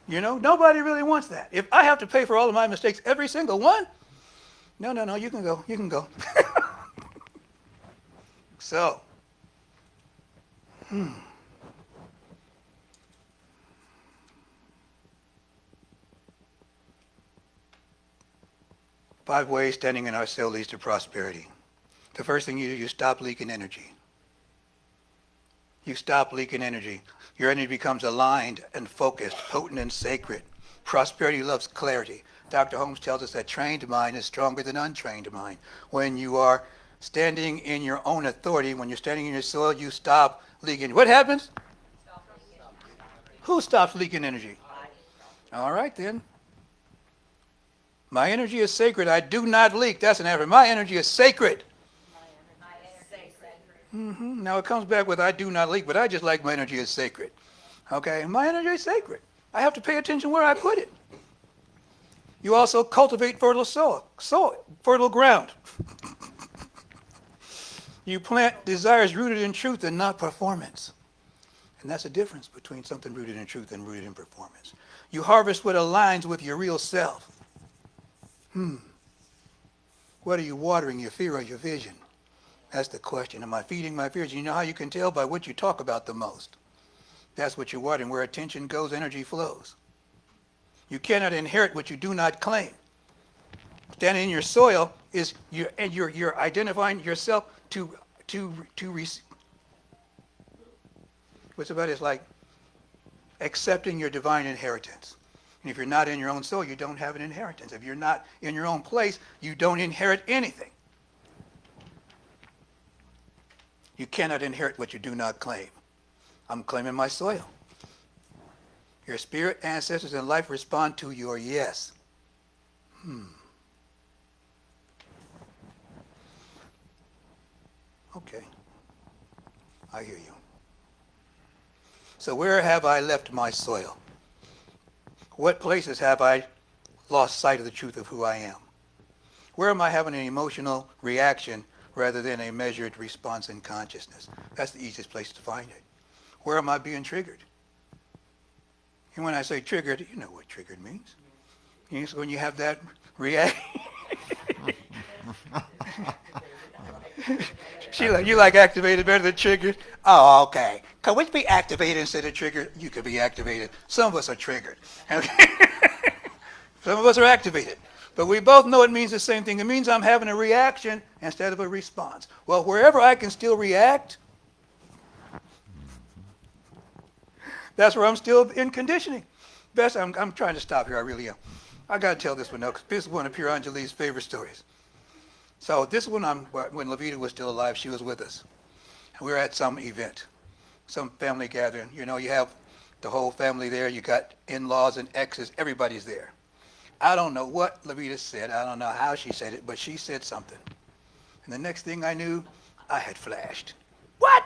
You know, nobody really wants that. If I have to pay for all of my mistakes, every single one, no, you can go, you can go. So, 5 ways standing in our cell leads to prosperity. The first thing you do, you stop leaking energy. You stop leaking energy. Your energy becomes aligned and focused, potent and sacred. Prosperity loves clarity. Dr. Holmes tells us that trained mind is stronger than untrained mind. When you are standing in your own authority, when you're standing in your soil, you stop leaking. What happens? Who stops leaking energy? All right, then. My energy is sacred. I do not leak. That's an effort. My energy is sacred. Now it comes back with I do not leak, but I just like my energy is sacred. Okay, my energy is sacred. I have to pay attention where I put it. You also cultivate fertile soil, fertile ground. You plant desires rooted in truth and not performance. And that's the difference between something rooted in truth and rooted in performance. You harvest what aligns with your real self. What are you watering, your fear or your vision? That's the question. Am I feeding my fears? You know how you can tell? By what you talk about the most. That's what you're watering. Where attention goes, energy flows. You cannot inherit what you do not claim. Standing in your soil is you're identifying yourself to receive. What's about it? It's like accepting your divine inheritance. And if you're not in your own soul, you don't have an inheritance. If you're not in your own place, you don't inherit anything. You cannot inherit what you do not claim. I'm claiming my soil. Your spirit, ancestors, and life respond to your yes. Okay. I hear you. So where have I left my soil? What places have I lost sight of the truth of who I am? Where am I having an emotional reaction rather than a measured response in consciousness? That's the easiest place to find it. Where am I being triggered? And when I say triggered, you know what triggered means. It's when you have that reaction. You like activated better than triggered? Oh, okay. Can we be activated instead of triggered? You could be activated. Some of us are triggered. Some of us are activated. But we both know it means the same thing. It means I'm having a reaction instead of a response. Well, wherever I can still react, that's where I'm still in conditioning. Best, I'm trying to stop here. I really am. I got to tell this one now, because this is one of Pure Anjali's favorite stories. So this one, when Blvd was still alive, she was with us. We were at some event, some family gathering. You know, you have the whole family there. You got in-laws and exes. Everybody's there. I don't know what Blvd said. I don't know how she said it, but she said something. And the next thing I knew, I had flashed. What?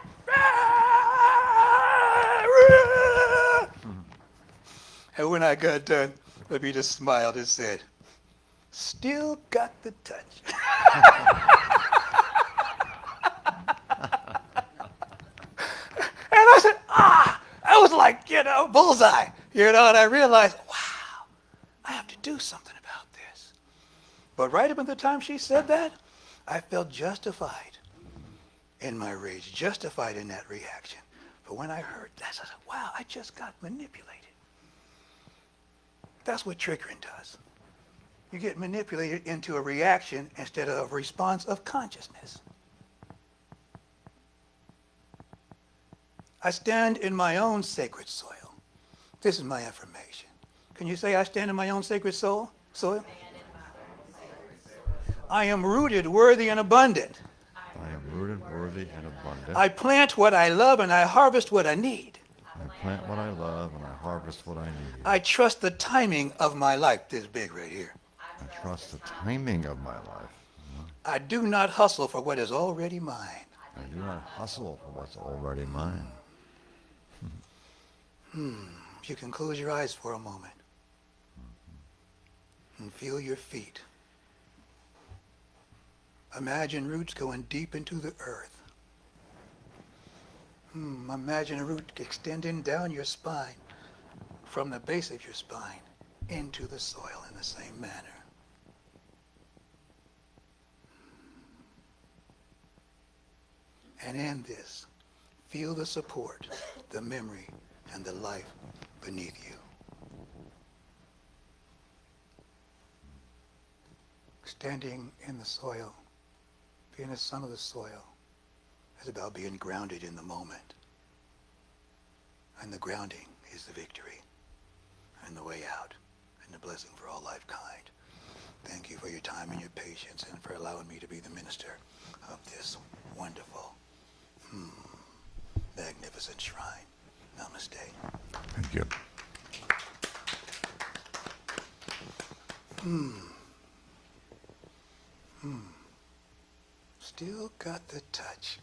And when I got done, Blvd smiled and said, "Still got the touch." And I said, I was like, bullseye, and I realized, wow, I have to do something about this. But right up at the time she said that, I felt justified in my rage, justified in that reaction. But when I heard that, I said, wow, I just got manipulated. That's what triggering does. You get manipulated into a reaction instead of a response of consciousness. I stand in my own sacred soil. This is my affirmation. Can you say I stand in my own sacred soil? I am rooted, worthy, and abundant. I am rooted, worthy, and abundant. I plant what I love and I harvest what I need. I plant what I love and I harvest what I need. I trust the timing of my life. This big right here. I trust the timing of my life. I do not hustle for what is already mine. I do not hustle for what's already mine. You can close your eyes for a moment and feel your feet. Imagine roots going deep into the earth. Imagine a root extending down your spine, from the base of your spine into the soil in the same manner. And in this, feel the support, the memory, and the life beneath you. Standing in the soil, being a son of the soil, is about being grounded in the moment. And the grounding is the victory, and the way out, and the blessing for all life kind. Thank you for your time and your patience, and for allowing me to be the minister of this wonderful, magnificent shrine. Namaste. Thank you. Still got the touch.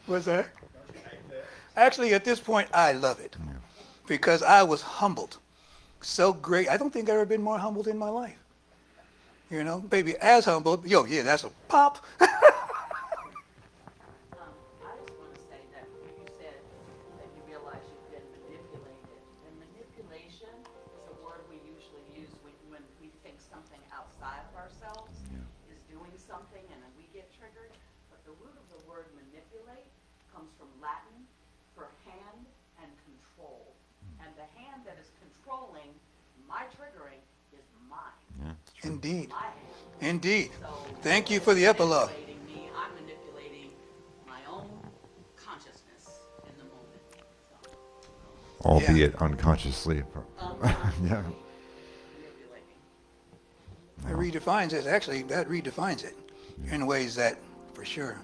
What's that? Actually, at this point, I love it. Yeah. Because I was humbled. So great. I don't think I've ever been more humbled in my life. You know, baby, as humbled. Yo, yeah, that's a pop. I just want to say that you said that you realize you've been manipulated. And manipulation is a word we usually use when we think something outside of ourselves is doing something and then we get triggered. But the root of the word manipulate comes from Latin for hand and control. And the hand that is controlling my triggering is mine. Yeah. Indeed. My hand. Indeed. So Thank you for the epilogue. manipulating me, I'm manipulating my own consciousness in the moment. So, Albeit unconsciously. Yeah. manipulating. It redefines it. Actually, that redefines it in ways that, for sure.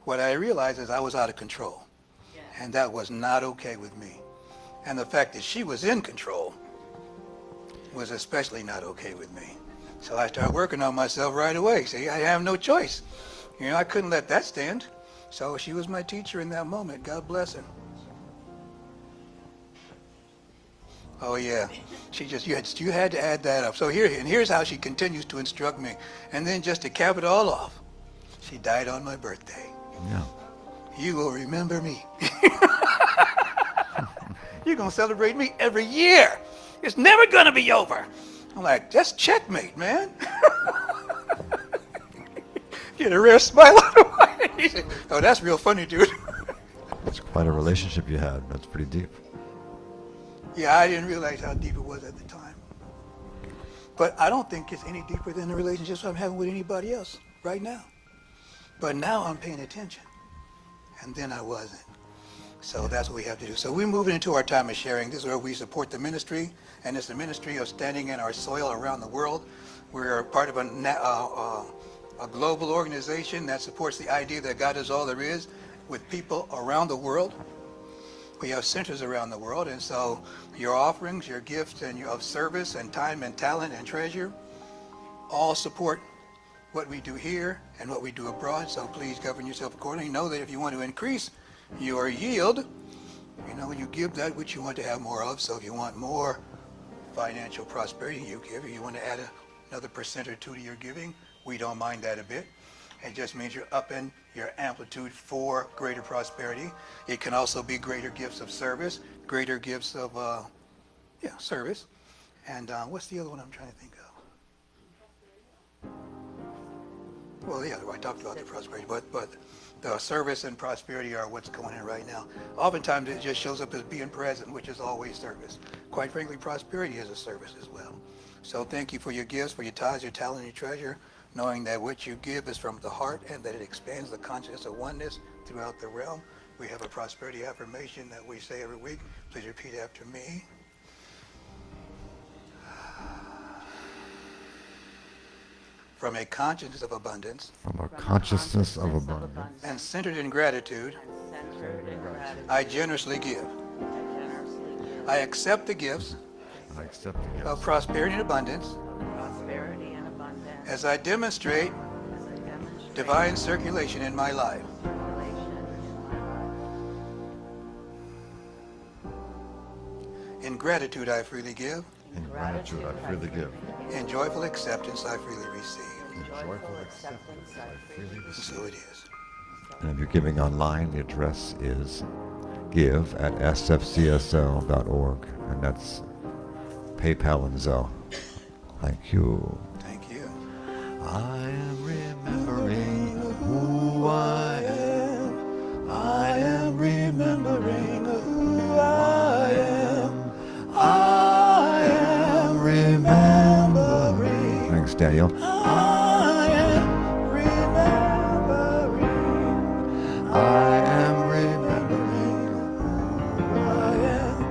What I realized is I was out of control. Yeah. And that was not okay with me. And the fact that she was in control was especially not okay with me. So I started working on myself right away. See, I have no choice. You know, I couldn't let that stand. So she was my teacher in that moment. God bless her. Oh yeah, she just you had to add that up. So here's how she continues to instruct me. And then just to cap it all off, she died on my birthday. Yeah. You will remember me. You're gonna celebrate me every year. It's never gonna be over. I'm like, that's checkmate, man. Get a rare smile on the way. He said, oh, that's real funny, dude. It's quite a relationship you had. That's pretty deep. Yeah, I didn't realize how deep it was at the time. But I don't think it's any deeper than the relationships I'm having with anybody else right now. But now I'm paying attention. And then I wasn't. So that's what we have to do. So we're moving into our time of sharing. This is where we support the ministry, and it's the ministry of standing in our soil around the world. We're part of a global organization that supports the idea that God is all there is with people around the world. We have centers around the world, and so your offerings, your gifts, and of service, and time, and talent, and treasure, all support what we do here and what we do abroad. So please govern yourself accordingly. Know that if you want to increase your yield, you know, you give that which you want to have more of. So if you want more financial prosperity, you give. If you want to add another percent or two to your giving, we don't mind that a bit. It just means you're upping your amplitude for greater prosperity. It can also be greater gifts of service, greater gifts of service. And what's the other one I'm trying to think of? Well, yeah, I talked about the prosperity, but the service and prosperity are what's going in right now. Oftentimes, it just shows up as being present, which is always service. Quite frankly, prosperity is a service as well. So thank you for your gifts, for your tithes, your talent, and your treasure, knowing that what you give is from the heart and that it expands the consciousness of oneness throughout the realm. We have a prosperity affirmation that we say every week. Please repeat after me. From a consciousness of abundance From a From a consciousness of abundance. and centered in gratitude, and centered in gratitude, I generously give. I generously give. I accept the gifts I accept the of gifts prosperity and abundance Of prosperity and abundance as I demonstrate as I demonstrate divine circulation in my life. circulation in my life. In gratitude, I freely give. In gratitude, I freely give. In joyful acceptance, I freely receive. In joyful acceptance, I freely And receive. so it is. And if you're giving online, the address is give@sfcsl.org, and that's PayPal and Zelle. Thank you. Thank you. I am remembering who I am. I am remembering who I am. I am remembering. Thanks, Daniel. I am remembering. I am remembering who I am.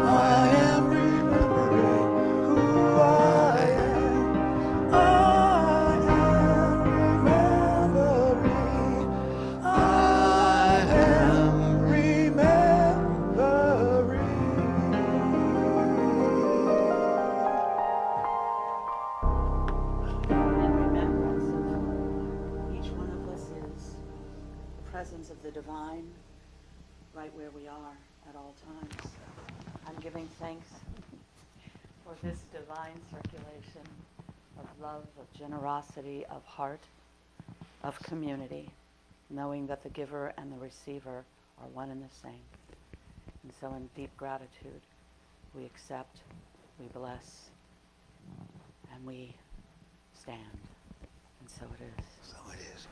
I am remembering who I am. I am remembering. I am In remembrance of each one of us is the presence of the divine right where we are at all times. I'm giving thanks for this divine circulation of love, of generosity, of heart, of community, knowing that the giver and the receiver are one and the same. And so in deep gratitude, we accept, we bless, and we stand. And so it is. So it is.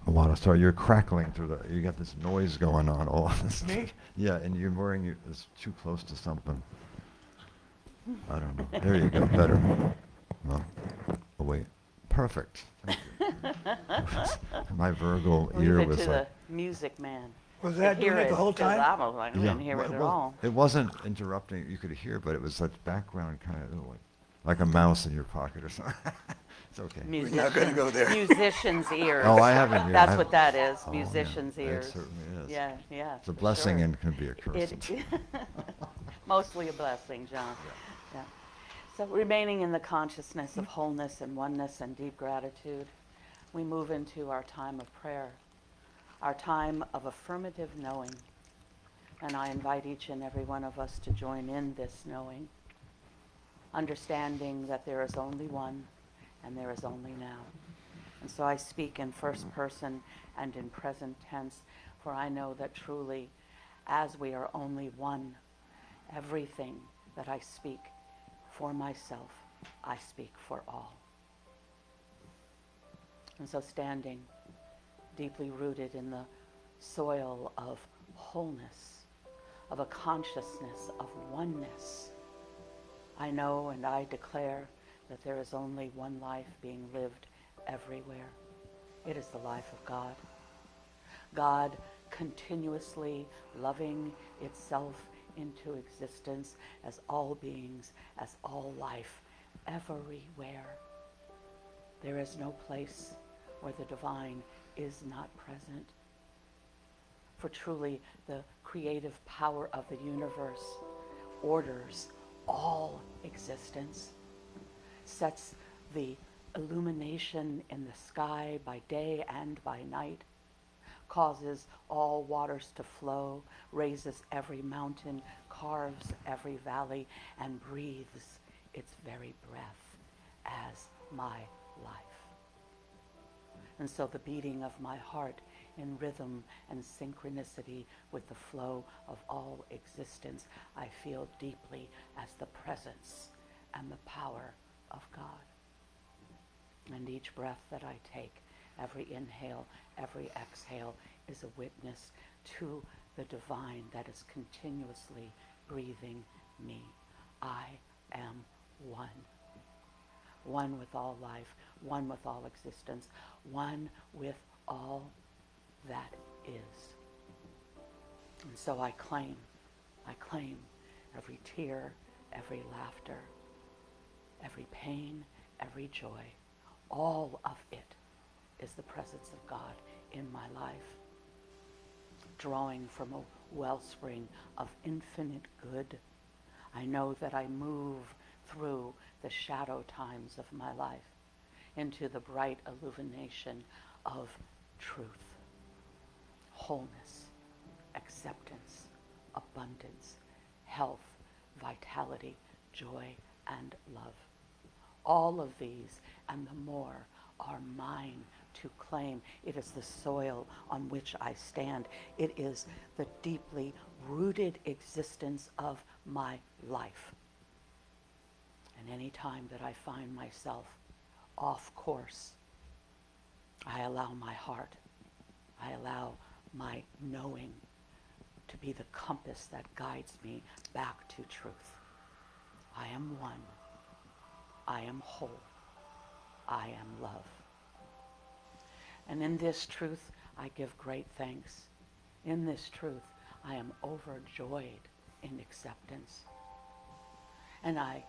I want to start. You're crackling through the. You got this noise going on. All this. Me? Yeah, and you're wearing it's too close to something. I don't know. There you go. Better. No. Oh wait. Perfect. Thank you. My Virgo Leave ear it was to like. the music man. Was to that hear doing it the whole 'cause time? I didn't hear it at all. It wasn't interrupting. You could hear, but it was like background kind of like a mouse in your pocket or something. It's okay. We're not gonna go there. Musician's ears. Oh, I haven't. Yeah, That's I what that is. Oh, yeah, Musician's it ears. certainly is. Yeah, yeah. It's a for blessing sure. and can be a curse. Mostly a blessing, John. Yeah. So remaining in the consciousness of wholeness and oneness and deep gratitude, we move into our time of prayer, our time of affirmative knowing. And I invite each and every one of us to join in this knowing, understanding that there is only one and there is only now. And so I speak in first person and in present tense, for I know that truly, as we are only one, everything that I speak for myself, I speak for all. And so standing deeply rooted in the soil of wholeness, of a consciousness of oneness, I know and I declare that there is only one life being lived everywhere. It is the life of God. God continuously loving itself into existence as all beings, as all life, everywhere. There is no place where the divine is not present. For truly, the creative power of the universe orders all existence, sets the illumination in the sky by day and by night, causes all waters to flow, raises every mountain, carves every valley, and breathes its very breath as my life. And so the beating of my heart in rhythm and synchronicity with the flow of all existence, I feel deeply as the presence and the power of God. And each breath that I take, every inhale, every exhale, is a witness to the divine that is continuously breathing me. I am one. One with all life, one with all existence, one with all that is. And so I claim every tear, every laughter, every pain, every joy. All of it is the presence of God in my life, drawing from a wellspring of infinite good. I know that I move through the shadow times of my life into the bright illumination of truth, wholeness, acceptance, abundance, health, vitality, joy, and love. All of these and the more are mine to claim. It is the soil on which I stand. It is the deeply rooted existence of my life. And any time that I find myself off course, I allow my heart, I allow my knowing to be the compass that guides me back to truth. I am one. I am whole. I am love. And in this truth, I give great thanks. In this truth, I am overjoyed in acceptance. And I,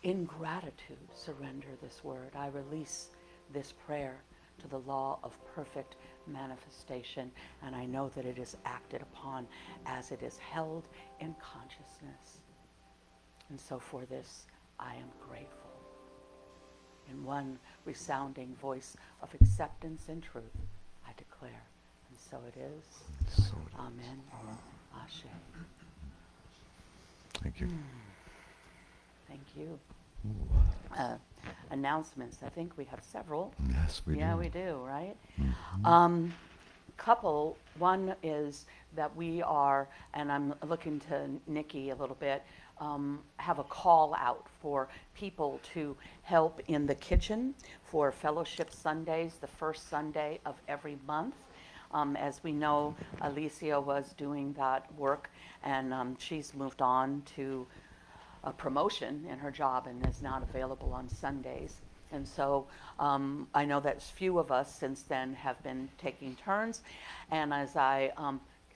in gratitude, surrender this word. I release this prayer to the law of perfect manifestation, and I know that it is acted upon as it is held in consciousness. And so for this, I am grateful. In one resounding voice of acceptance and truth, I declare, and so it is. So it is. Amen. Ashe. Thank you. Thank you. Ooh. Announcements. I think we have several. Yes, we do. Yeah, we do, right? Mhm. Couple. One is that we are, and I'm looking to Nikki a little bit, have a call out for people to help in the kitchen for Fellowship Sundays, the first Sunday of every month. As we know, Alicia was doing that work, and she's moved on to a promotion in her job and is not available on Sundays. And so I know that few of us since then have been taking turns. And as I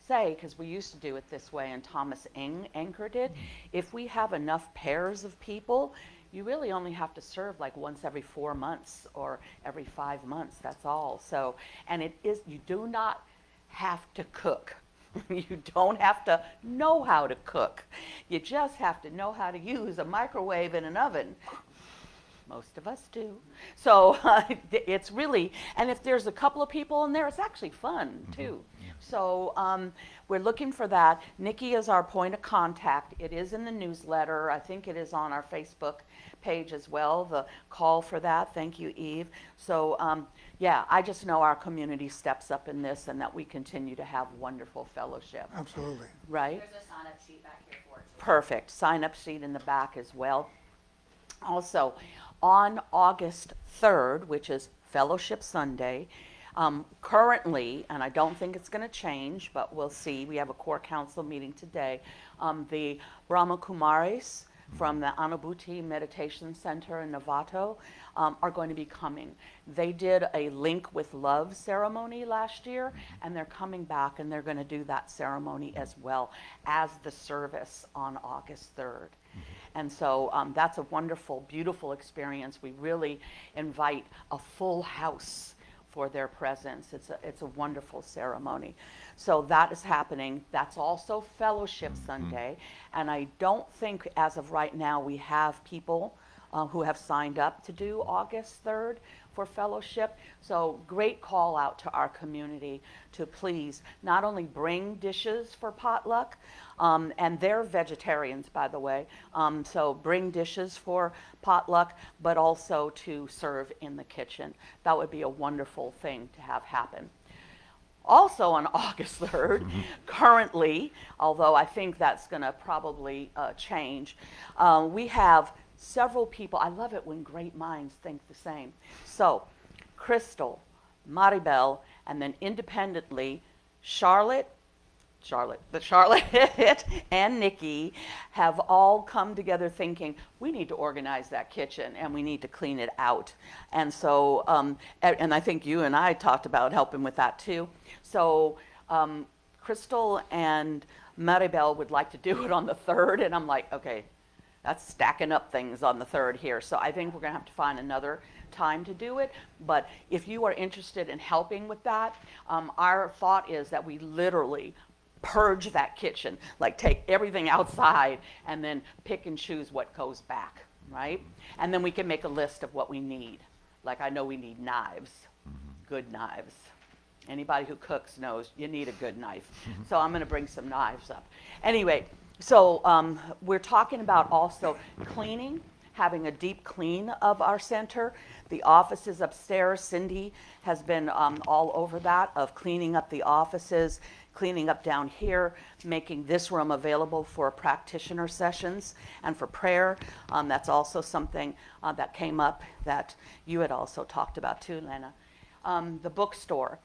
say, because we used to do it this way and Thomas anchored it, if we have enough pairs of people, you really only have to serve like once every 4 months or every 5 months, that's all. So, and it is, you do not have to cook. You don't have to know how to cook. You just have to know how to use a microwave and an oven. Most of us do. So it's really, and if there's a couple of people in there, it's actually fun too. So we're looking for that. Nikki is our point of contact. It is in the newsletter. I think it is on our Facebook page as well, the call for that. Thank you, Eve. So yeah, I just know our community steps up in this and that we continue to have wonderful fellowship. Absolutely. Right? There's a sign-up sheet back here for it. Perfect. Sign-up sheet in the back as well. Also, on August 3rd, which is Fellowship Sunday, currently, and I don't think it's going to change, but we'll see, we have a core council meeting today, the Brahma Kumaris from the Anubhuti Meditation Center in Novato are going to be coming. They did a Link with Love ceremony last year, and they're coming back and they're going to do that ceremony as well as the service on August 3rd. And so that's a wonderful, beautiful experience. We really invite a full house for their presence. It's a wonderful ceremony. So that is happening. That's also Fellowship Sunday. And I don't think as of right now we have people who have signed up to do August 3rd for fellowship. So great call out to our community to please not only bring dishes for potluck, and they're vegetarians, by the way, so bring dishes for potluck, but also to serve in the kitchen. That would be a wonderful thing to have happen. Also on August 3rd, currently, although I think that's going to probably change, we have several people, I love it when great minds think the same. So, Crystal, Maribel, and then independently, Charlotte, and Nikki have all come together thinking we need to organize that kitchen and we need to clean it out. And so, and I think you and I talked about helping with that too. So, Crystal and Maribel would like to do it on the 3rd, and I'm like, okay, that's stacking up things on the 3rd here. So I think we're going to have to find another time to do it. But if you are interested in helping with that, our thought is that we literally purge that kitchen, like take everything outside and then pick and choose what goes back, right? And then we can make a list of what we need. Like I know we need knives, good knives. Anybody who cooks knows you need a good knife. So I'm going to bring some knives up. Anyway, so we're talking about also cleaning, having a deep clean of our center. The offices upstairs, Cindy has been all over that, of cleaning up the offices, cleaning up down here, making this room available for practitioner sessions and for prayer. That's also something that came up that you had also talked about too, Lena. The bookstore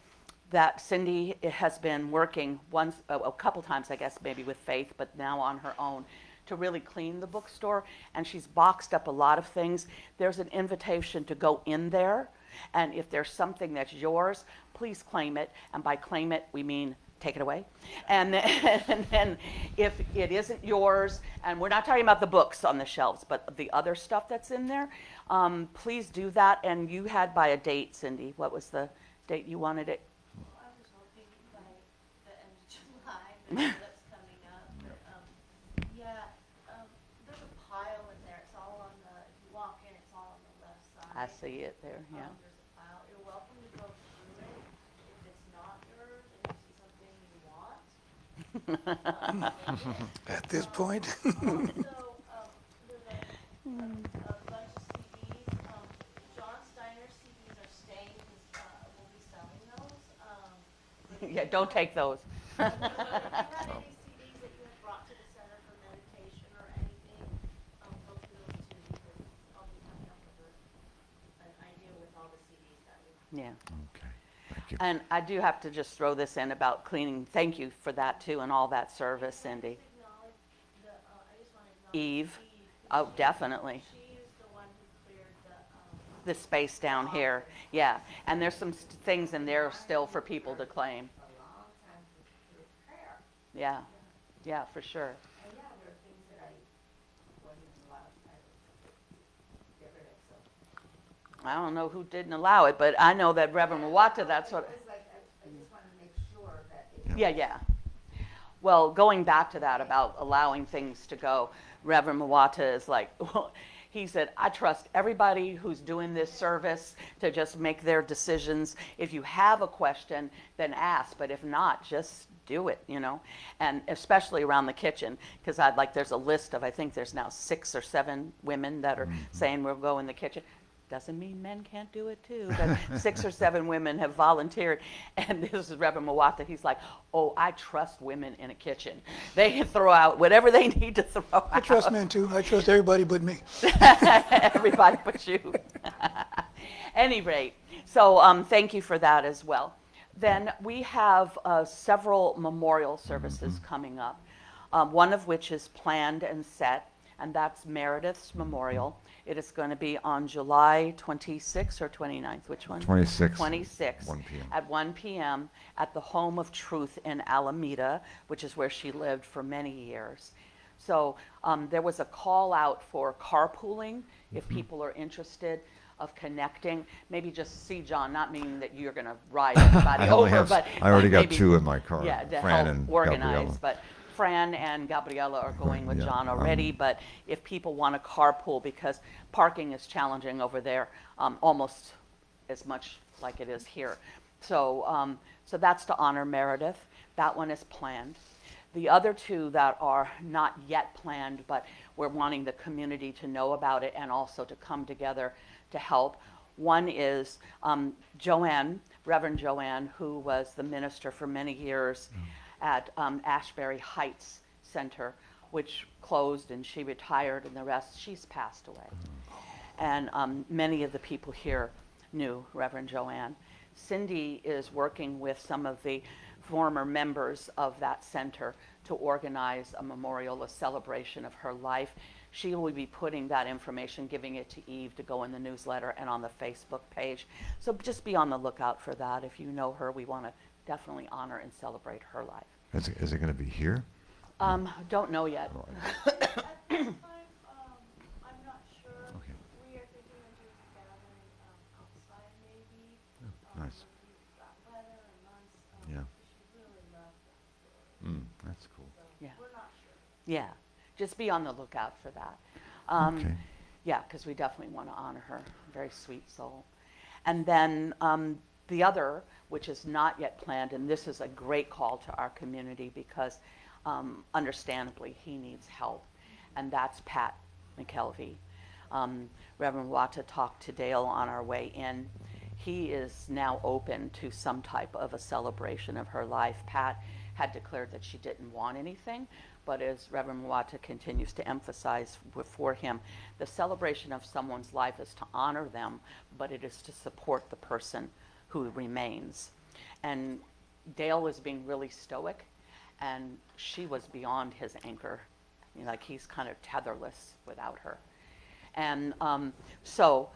that Cindy has been working once, a couple times, I guess, maybe with Faith, but now on her own, to really clean the bookstore. And she's boxed up a lot of things. There's an invitation to go in there, and if there's something that's yours, please claim it. And by claim it, we mean take it away. And then if it isn't yours, and we're not talking about the books on the shelves, but the other stuff that's in there, please do that. And you had by a date, Cindy. What was the date you wanted it? I was hoping by the end of July, but I know that's coming up. But, there's a pile in there. It's all on the, if you walk in, it's all on the left side. I see it there, yeah. There's a pile. You're welcome to go through it. If it's not yours and you see something you want, take it. At this point, Also, there's a bunch of CDs. John Steiner's CDs are staying because we'll be selling those. Yeah, don't take those. If you have any CDs that you have brought to the center for meditation or anything, go through those too, because I'll be coming up with an idea with all the CDs that we Yeah. Okay, thank you. And I do have to just throw this in about cleaning. Thank you for that too, and all that service, Cindy. acknowledge the, I just want to acknowledge Eve. Eve. Oh, definitely. She is the one who cleared The space down here, yeah. And there's some things in there still for people to claim. a long time for prayer. Yeah, yeah, for sure. And yeah, there are things that I wasn't allowed to get rid of, so. I don't know who didn't allow it, but I know that Reverend Mawata, that's what. It's like, I just wanted to make sure that Yeah, yeah. Well, going back to that about allowing things to go, Reverend Mawata is like, he said, I trust everybody who's doing this service to just make their decisions. If you have a question, then ask, but if not, just do it, you know, and especially around the kitchen, because there's a list of, I think there's now 6 or 7 women that are saying we'll go in the kitchen. Doesn't mean men can't do it too, but 6 or 7 women have volunteered. And this is Reverend Mawata. He's like, oh, I trust women in a kitchen. They can throw out whatever they need to throw out. I trust men too. I trust everybody but me. Everybody but you. Any rate, so thank you for that as well. Then we have several memorial services coming up, one of which is planned and set, and that's Meredith's memorial. It is going to be on July 26th or 29th, which one? 26th. 26th. 1 p.m. At 1 p.m. at the Home of Truth in Alameda, which is where she lived for many years. So there was a call out for carpooling, if people are interested of connecting. Maybe just see John, not meaning that you're going to ride everybody over, but I already got maybe, 2 in my car. yeah, to Fran help and organize. Gabriella. But Fran and Gabriella are going with Yeah, John already, but if people want to carpool, because parking is challenging over there, almost as much like it is here. So, so that's to honor Meredith. That one is planned. The other 2 that are not yet planned, but we're wanting the community to know about it and also to come together to help. One is Joanne, Reverend Joanne, who was the minister for many years at Ashbury Heights Center which closed and she retired, and the rest, she's passed away. And many of the people here knew Reverend Joanne. Cindy is working with some of the former members of that center to organize a memorial, a celebration of her life. She will be putting that information, giving it to Eve to go in the newsletter and on the Facebook page. So just be on the lookout for that. If you know her, we want to definitely honor and celebrate her life. Is it going to be here? Don't know yet. Oh, At this time, I'm not sure. Okay. We are thinking of just gathering, outside maybe. Nice. When we've got weather and months, Yeah. she really loved that story. That's cool. So, Yeah. we're not sure. Yeah, just be on the lookout for that. Okay. Yeah, because we definitely want to honor her. Very sweet soul. And then the other, which is not yet planned, and this is a great call to our community because understandably he needs help, and that's Pat McKelvey. Reverend Wata talked to Dale on our way in. He is now open to some type of a celebration of her life. Pat had declared that she didn't want anything, but as Reverend Wata continues to emphasize for him, the celebration of someone's life is to honor them, but it is to support the person who remains. And Dale was being really stoic, and she was beyond his anchor. You know, like he's kind of tetherless without her. And so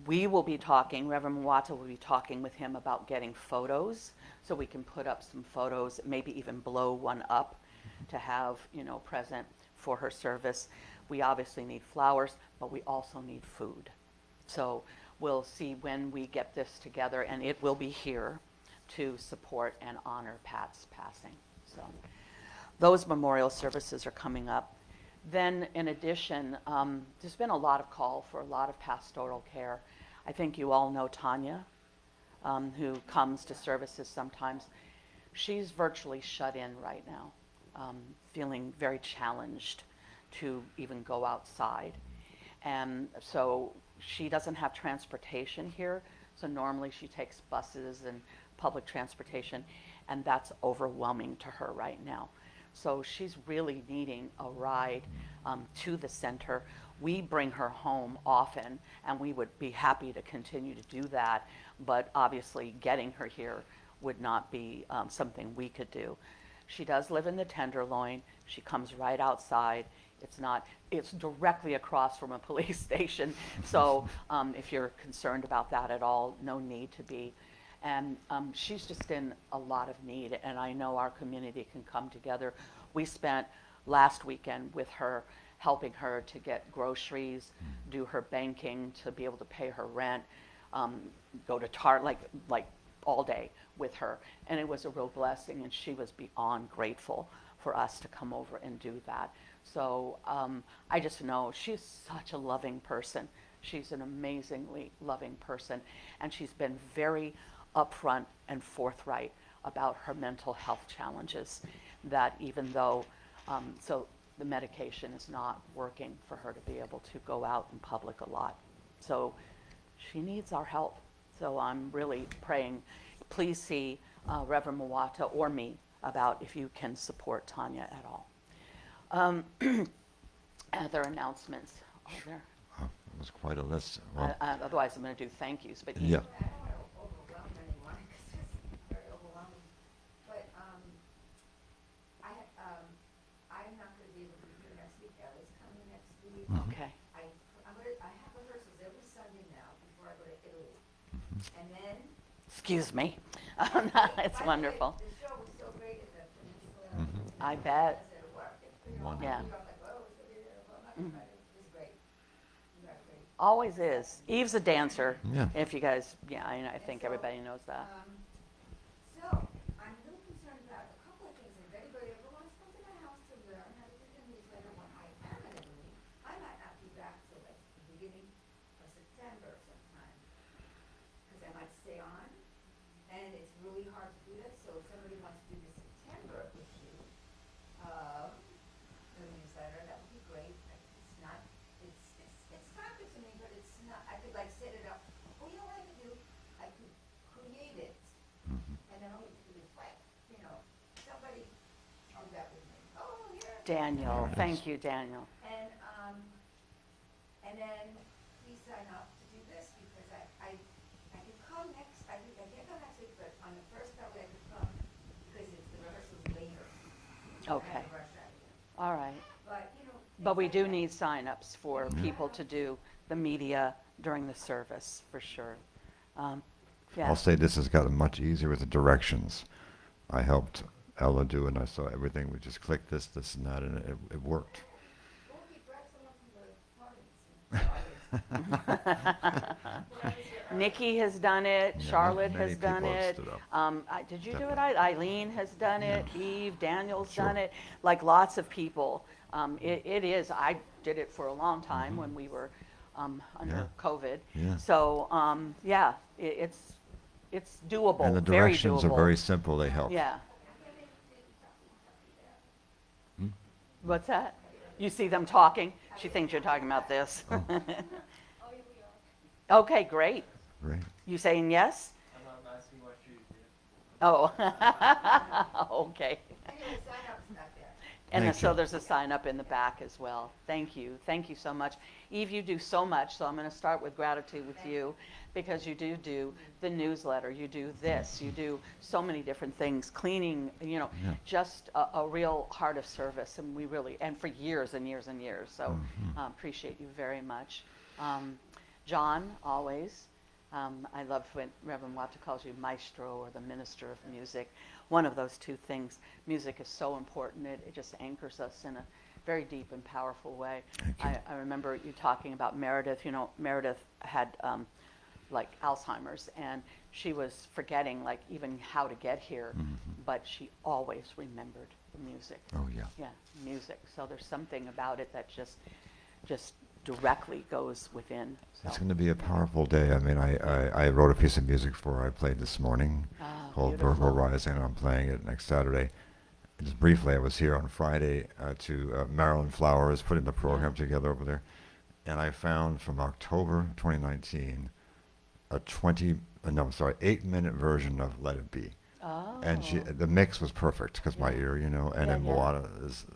we will be talking, Reverend Mwata will be talking with him about getting photos, so we can put up some photos, maybe even blow one up to have, you know, present for her service. We obviously need flowers, but we also need food. So we'll see when we get this together, and it will be here to support and honor Pat's passing. So those memorial services are coming up. Then in addition, there's been a lot of call for a lot of pastoral care. I think you all know Tanya, who comes to services sometimes. She's virtually shut in right now, feeling very challenged to even go outside. And so she doesn't have transportation here, so normally she takes buses and public transportation, and that's overwhelming to her right now. So she's really needing a ride to the center. We bring her home often, and we would be happy to continue to do that, but obviously getting her here would not be something we could do. She does live in the Tenderloin. She comes right outside. It's directly across from a police station, so if you're concerned about that at all, no need to be. And she's just in a lot of need, and I know our community can come together. We spent last weekend with her, helping her to get groceries, do her banking, to be able to pay her rent, go to Target, like all day with her. And it was a real blessing, and she was beyond grateful for us to come over and do that. So I just know she's such a loving person. She's an amazingly loving person, and she's been very upfront and forthright about her mental health challenges, that even though, so the medication is not working for her to be able to go out in public a lot. So she needs our help. So I'm really praying, please see Reverend Mwata or me about if you can support Tanya at all. Other announcements? Oh, there. It was quite a list. Well, Otherwise, I'm going to do thank yous. But yeah. I don't want to overwhelm anyone because it's very overwhelming. But I'm not going to be able to be here next week. Ellie's coming next week. Okay. I have rehearsals every Sunday now before I go to Italy. And then Excuse me. It's by the way, wonderful. The show was so great at the Peninsula. I bet. At work. Wonderful. Yeah. I'm like, oh, it's going to be there. Well, I'm not gonna- It was great. You guys are great. Always is. Eve's a dancer. Yeah. If you guys, yeah, I think everybody knows that. So, I'm a little concerned about a couple of things. If anybody ever wants to come to my house to learn how to do the newsletter when I am in Italy, I might not be back till like the beginning of September sometime. Because I might stay on, and it's really hard to do that, so if somebody wants to do the September issue of the newsletter, that would be great. It's not, it's time consuming, but it's not, I could like set it up. Oh, you know what I could do? I could create it, and then all you do is like, somebody do that with me. Oh, here, Yes. Daniel, thank you, Daniel. And then please sign up to do this because I can come next, I can't come next week, but on the first Saturday I could come because it's the rehearsal's later. I Okay, have to rush out of here. all right. But, you know. But we it's do like- need signups for people to do the media during the service, for sure. Yeah. I'll say this has gotten much easier with the directions. I helped Ella do it, and I saw everything. We just clicked this, and that, and it worked. Well, we grab someone from the audience. Nikki has done it, Yeah, Charlotte many has done people have it. stood up. Did you do it? Definitely. Eileen has done it, Yeah. Eve, Daniel's Sure. done it, like lots of people. It is, I did it for a long time when we were under Mm-hmm. Yeah. COVID. Yeah. So, yeah, it's doable, And the very directions are doable. very simple. They help. Yeah. Hmm? What's that? You see them talking? She thinks you're talking about this. Oh. Okay, great. Great. You saying yes? I'm asking what you did. Oh, okay. Anyway, sign up's not there. And Thank so you. there's a sign up in the back as well. Thank you. Thank you so much. Eve, you do so much, so I'm going to start with gratitude with you because you do the newsletter, you do this, you do so many different things, cleaning, Yeah. just a real heart of service. And we really, and for years and years and years. So appreciate you very much. John, always. I love when Reverend Wata calls you maestro or the minister of music. One of those two things. Music is so important. It just anchors us in a very deep and powerful way. Thank you. I remember you talking about Meredith. Meredith had like Alzheimer's, and she was forgetting like even how to get here, but she always remembered the music. Oh, yeah. Yeah, music. So there's something about it that just directly goes within. So. It's going to be a powerful day. I mean, I wrote a piece of music for her I played this morning called beautiful. Virgo Rising, and I'm playing it next Saturday. Just briefly, I was here on Friday to Marilyn Flowers putting the program together over there, and I found from October 2019 a 8-minute version of Let It Be. Oh. And the mix was perfect because my ear, and Yeah, then yeah. Moana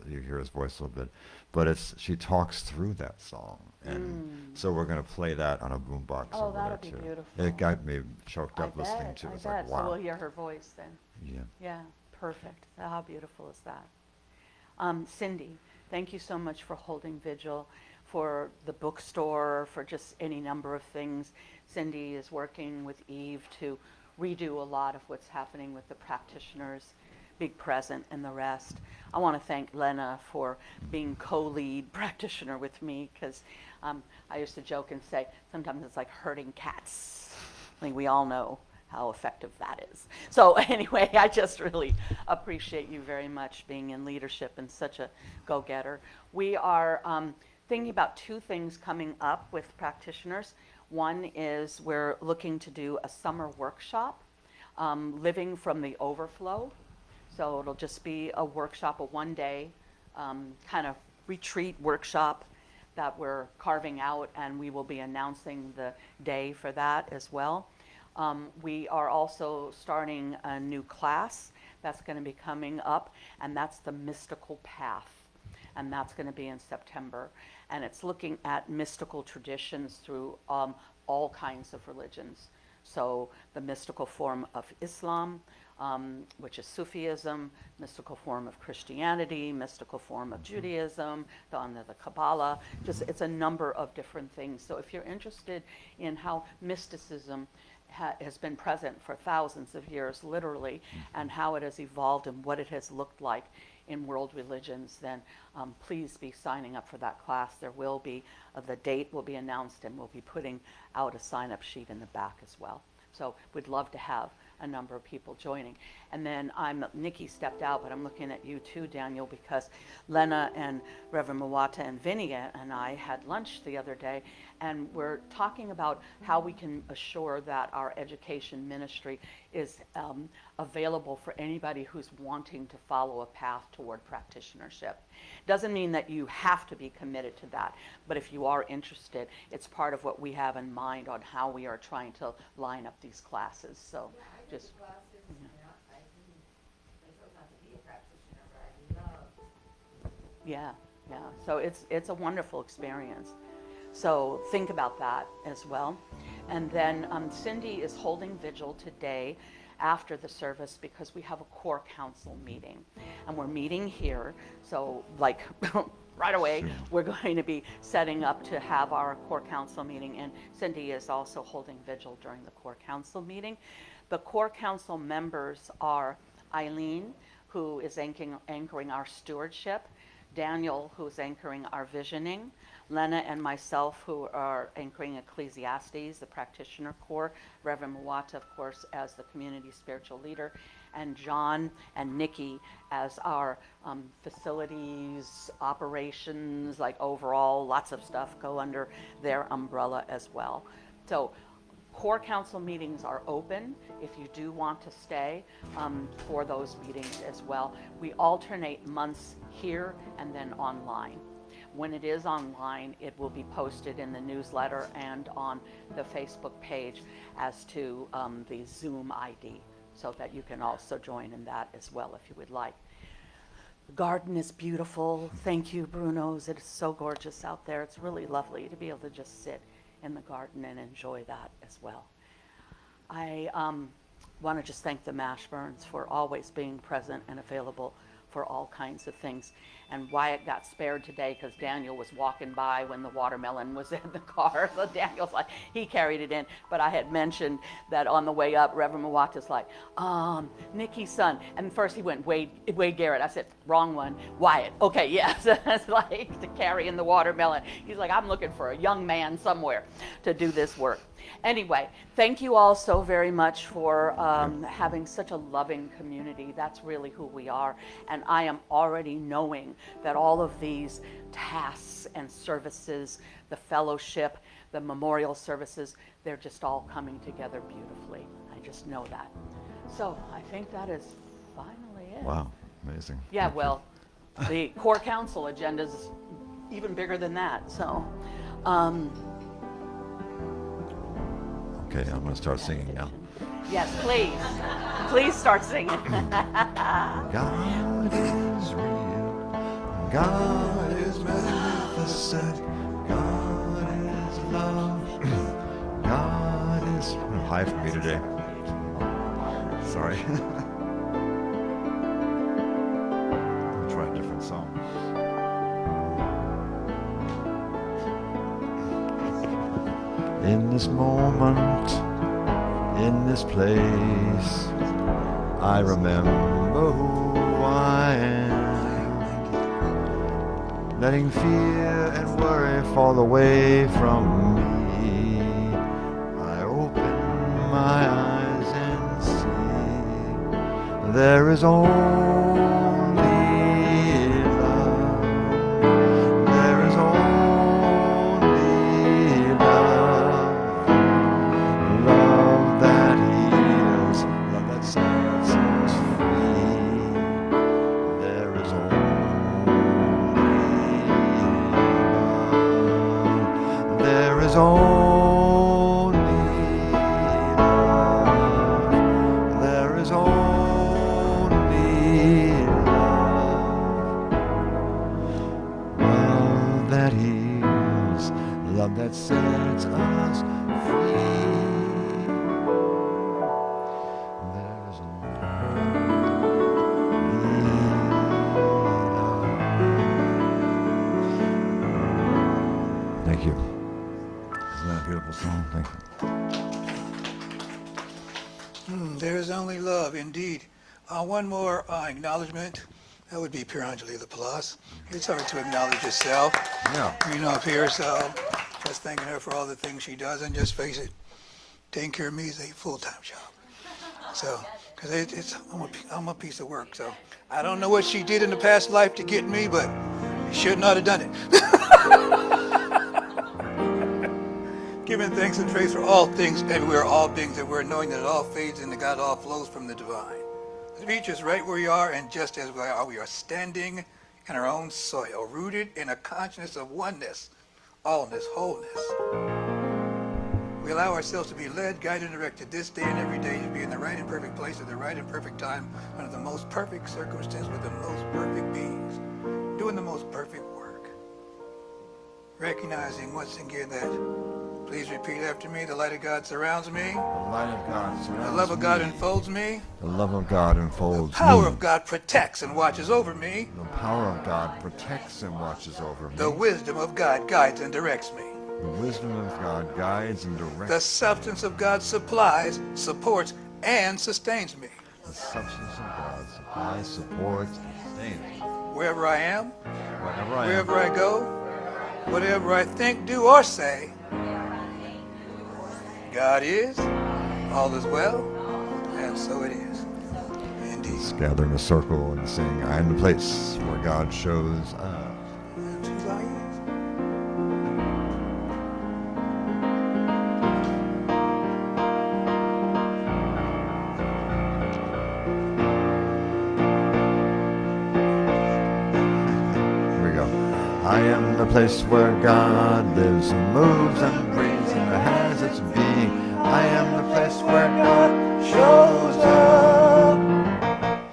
you hear his voice a little bit, but she talks through that song, and so we're going to play that on a boombox Oh, over there that'll be too. beautiful. It got me choked I up listening bet, to it. I It's bet. like So wow. we'll hear her voice then. Yeah. Yeah, perfect. How beautiful is that? Cindy, thank you so much for holding vigil, for the bookstore, for just any number of things. Cindy is working with Eve to redo a lot of what's happening with the practitioners, Big Present and the rest. I want to thank Lena for being co-lead practitioner with me because I used to joke and say sometimes it's like herding cats. I mean, we all know how effective that is. So anyway, I just really appreciate you very much being in leadership and such a go-getter. We are thinking about two things coming up with practitioners. One is we're looking to do a summer workshop, Living from the Overflow. So it'll just be a workshop, a one-day kind of retreat workshop that we're carving out, and we will be announcing the day for that as well. We are also starting a new class that's going to be coming up, and that's the Mystical Path. And that's going to be in September. And it's looking at mystical traditions through all kinds of religions. So the mystical form of Islam, which is Sufism, mystical form of Christianity, mystical form of Judaism, the Kabbalah, it's a number of different things. So if you're interested in how mysticism has been present for thousands of years, literally, and how it has evolved and what it has looked like in world religions, then please be signing up for that class. There will be, the date will be announced, and we'll be putting out a sign-up sheet in the back as well. So we'd love to have a number of people joining. And then Nikki stepped out, but I'm looking at you too, Daniel, because Lena and Reverend Mawata and Vinny and I had lunch the other day, and we're talking about how we can assure that our education ministry is available for anybody who's wanting to follow a path toward practitionership. Doesn't mean that you have to be committed to that, but if you are interested, it's part of what we have in mind on how we are trying to line up these classes. So Yeah, I did just, the classes, I chose not to be a practitioner, but I loved Yeah, yeah. So it's a wonderful experience. So think about that as well. And then Cindy is holding vigil today after the service because we have a core council meeting. And we're meeting here. So like right away, Sure. we're going to be setting up to have our core council meeting. And Cindy is also holding vigil during the core council meeting. The core council members are Eileen, who is anchoring our stewardship, Daniel, who's anchoring our visioning, Lena and myself, who are anchoring Ecclesiastes, the practitioner core, Reverend Muwata, of course, as the community spiritual leader, and John and Nikki as our facilities, operations, like overall, lots of stuff go under their umbrella as well. So core council meetings are open if you do want to stay for those meetings as well. We alternate months here and then online. When it is online, it will be posted in the newsletter and on the Facebook page as to the Zoom ID, so that you can also join in that as well if you would like. The garden is beautiful. Thank you, Bruno's. It is so gorgeous out there. It's really lovely to be able to just sit in the garden and enjoy that as well. I want to just thank the Mashburns for always being present and available for all kinds of things. And Wyatt got spared today because Daniel was walking by when the watermelon was in the car. So Daniel's like, he carried it in. But I had mentioned that on the way up, Reverend Muwata's like, Nikki's son. And first he went, Wade Garrett. I said, wrong one, Wyatt. Okay, yeah. So that's like to carry in the watermelon. He's like, I'm looking for a young man somewhere to do this work. Anyway, thank you all so very much for having such a loving community. That's really who we are. And I am already knowing that all of these tasks and services, the fellowship, the memorial services, they're just all coming together beautifully. I just know that. So I think that is finally it. Wow, amazing. Yeah, Thank you. well, the core council agenda is even bigger than that. So, Okay, I'm going to start singing now. yes, please. Please start singing. God is real. God is magnificent. God is love. God is high for me today. Sorry. I'll try a different song. In this moment, in this place, I remember who I am. Letting fear and worry fall away from me. I open my eyes and see there is only love. There is only love. Love that heals, love that sets us free. There is only love. There is only love. There is only love. Love that heals, love that sets us free. There's only love. Thank you. Isn't that a beautiful song? Thank you. There's only love, indeed. One more acknowledgement. That would be Pirangeli Laplace. It's hard to acknowledge yourself. Yeah. Up here, so just thanking her for all the things she does, and just face it, taking care of me is a full-time job. So, because I'm a piece of work, so I don't know what she did in the past life to get me, but she should not have done it. Giving thanks and praise for all things, everywhere, all beings that we're, knowing that it all fades into God, all flows from the divine. The beach is right where we are, and just as we are standing in our own soil, rooted in a consciousness of oneness, allness, wholeness. We allow ourselves to be led, guided, and directed this day and every day to be in the right and perfect place at the right and perfect time under the most perfect circumstance with the most perfect beings. doing the most perfect work. Recognizing once again that, please repeat after me, the light of God surrounds me, The light of God the surrounds love of God me. enfolds me, The love of God the enfolds power me. of God protects and watches over me, The power of God protects and watches over me. the wisdom of God guides and directs me. The wisdom of God guides and The directs. substance of God supplies, supports, and sustains me. The substance of God supplies, supports, and sustains me. Wherever I am, Wherever I am, wherever I go, whatever I think, do, or say, God is, all is well, and so it is. Indeed. let's gather in a circle and sing, I am the place where God shows up. That's who I is. Here we go. I am the place where God lives and moves and breathes and has its being. I am the place where God shows up.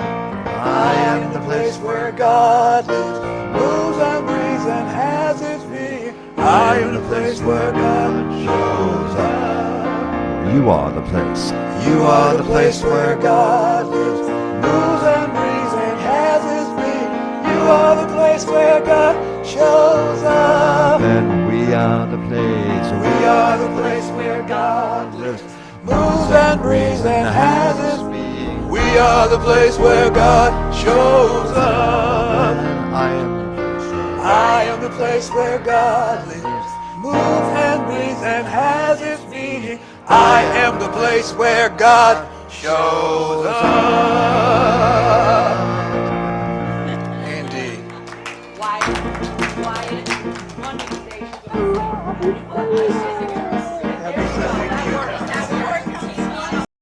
I am the place where God lives, moves and breathes and has its being. I am the place where God shows up. You are the place. You are the place where God lives, moves and breathes and has its being. You are the place where God shows up. And we are the place. We are the place where God lives, moves and breathes and has its being. We are the place where God shows up. I am the place. I am the place where God lives, moves and breathes and has its being. I am the place where God shows up.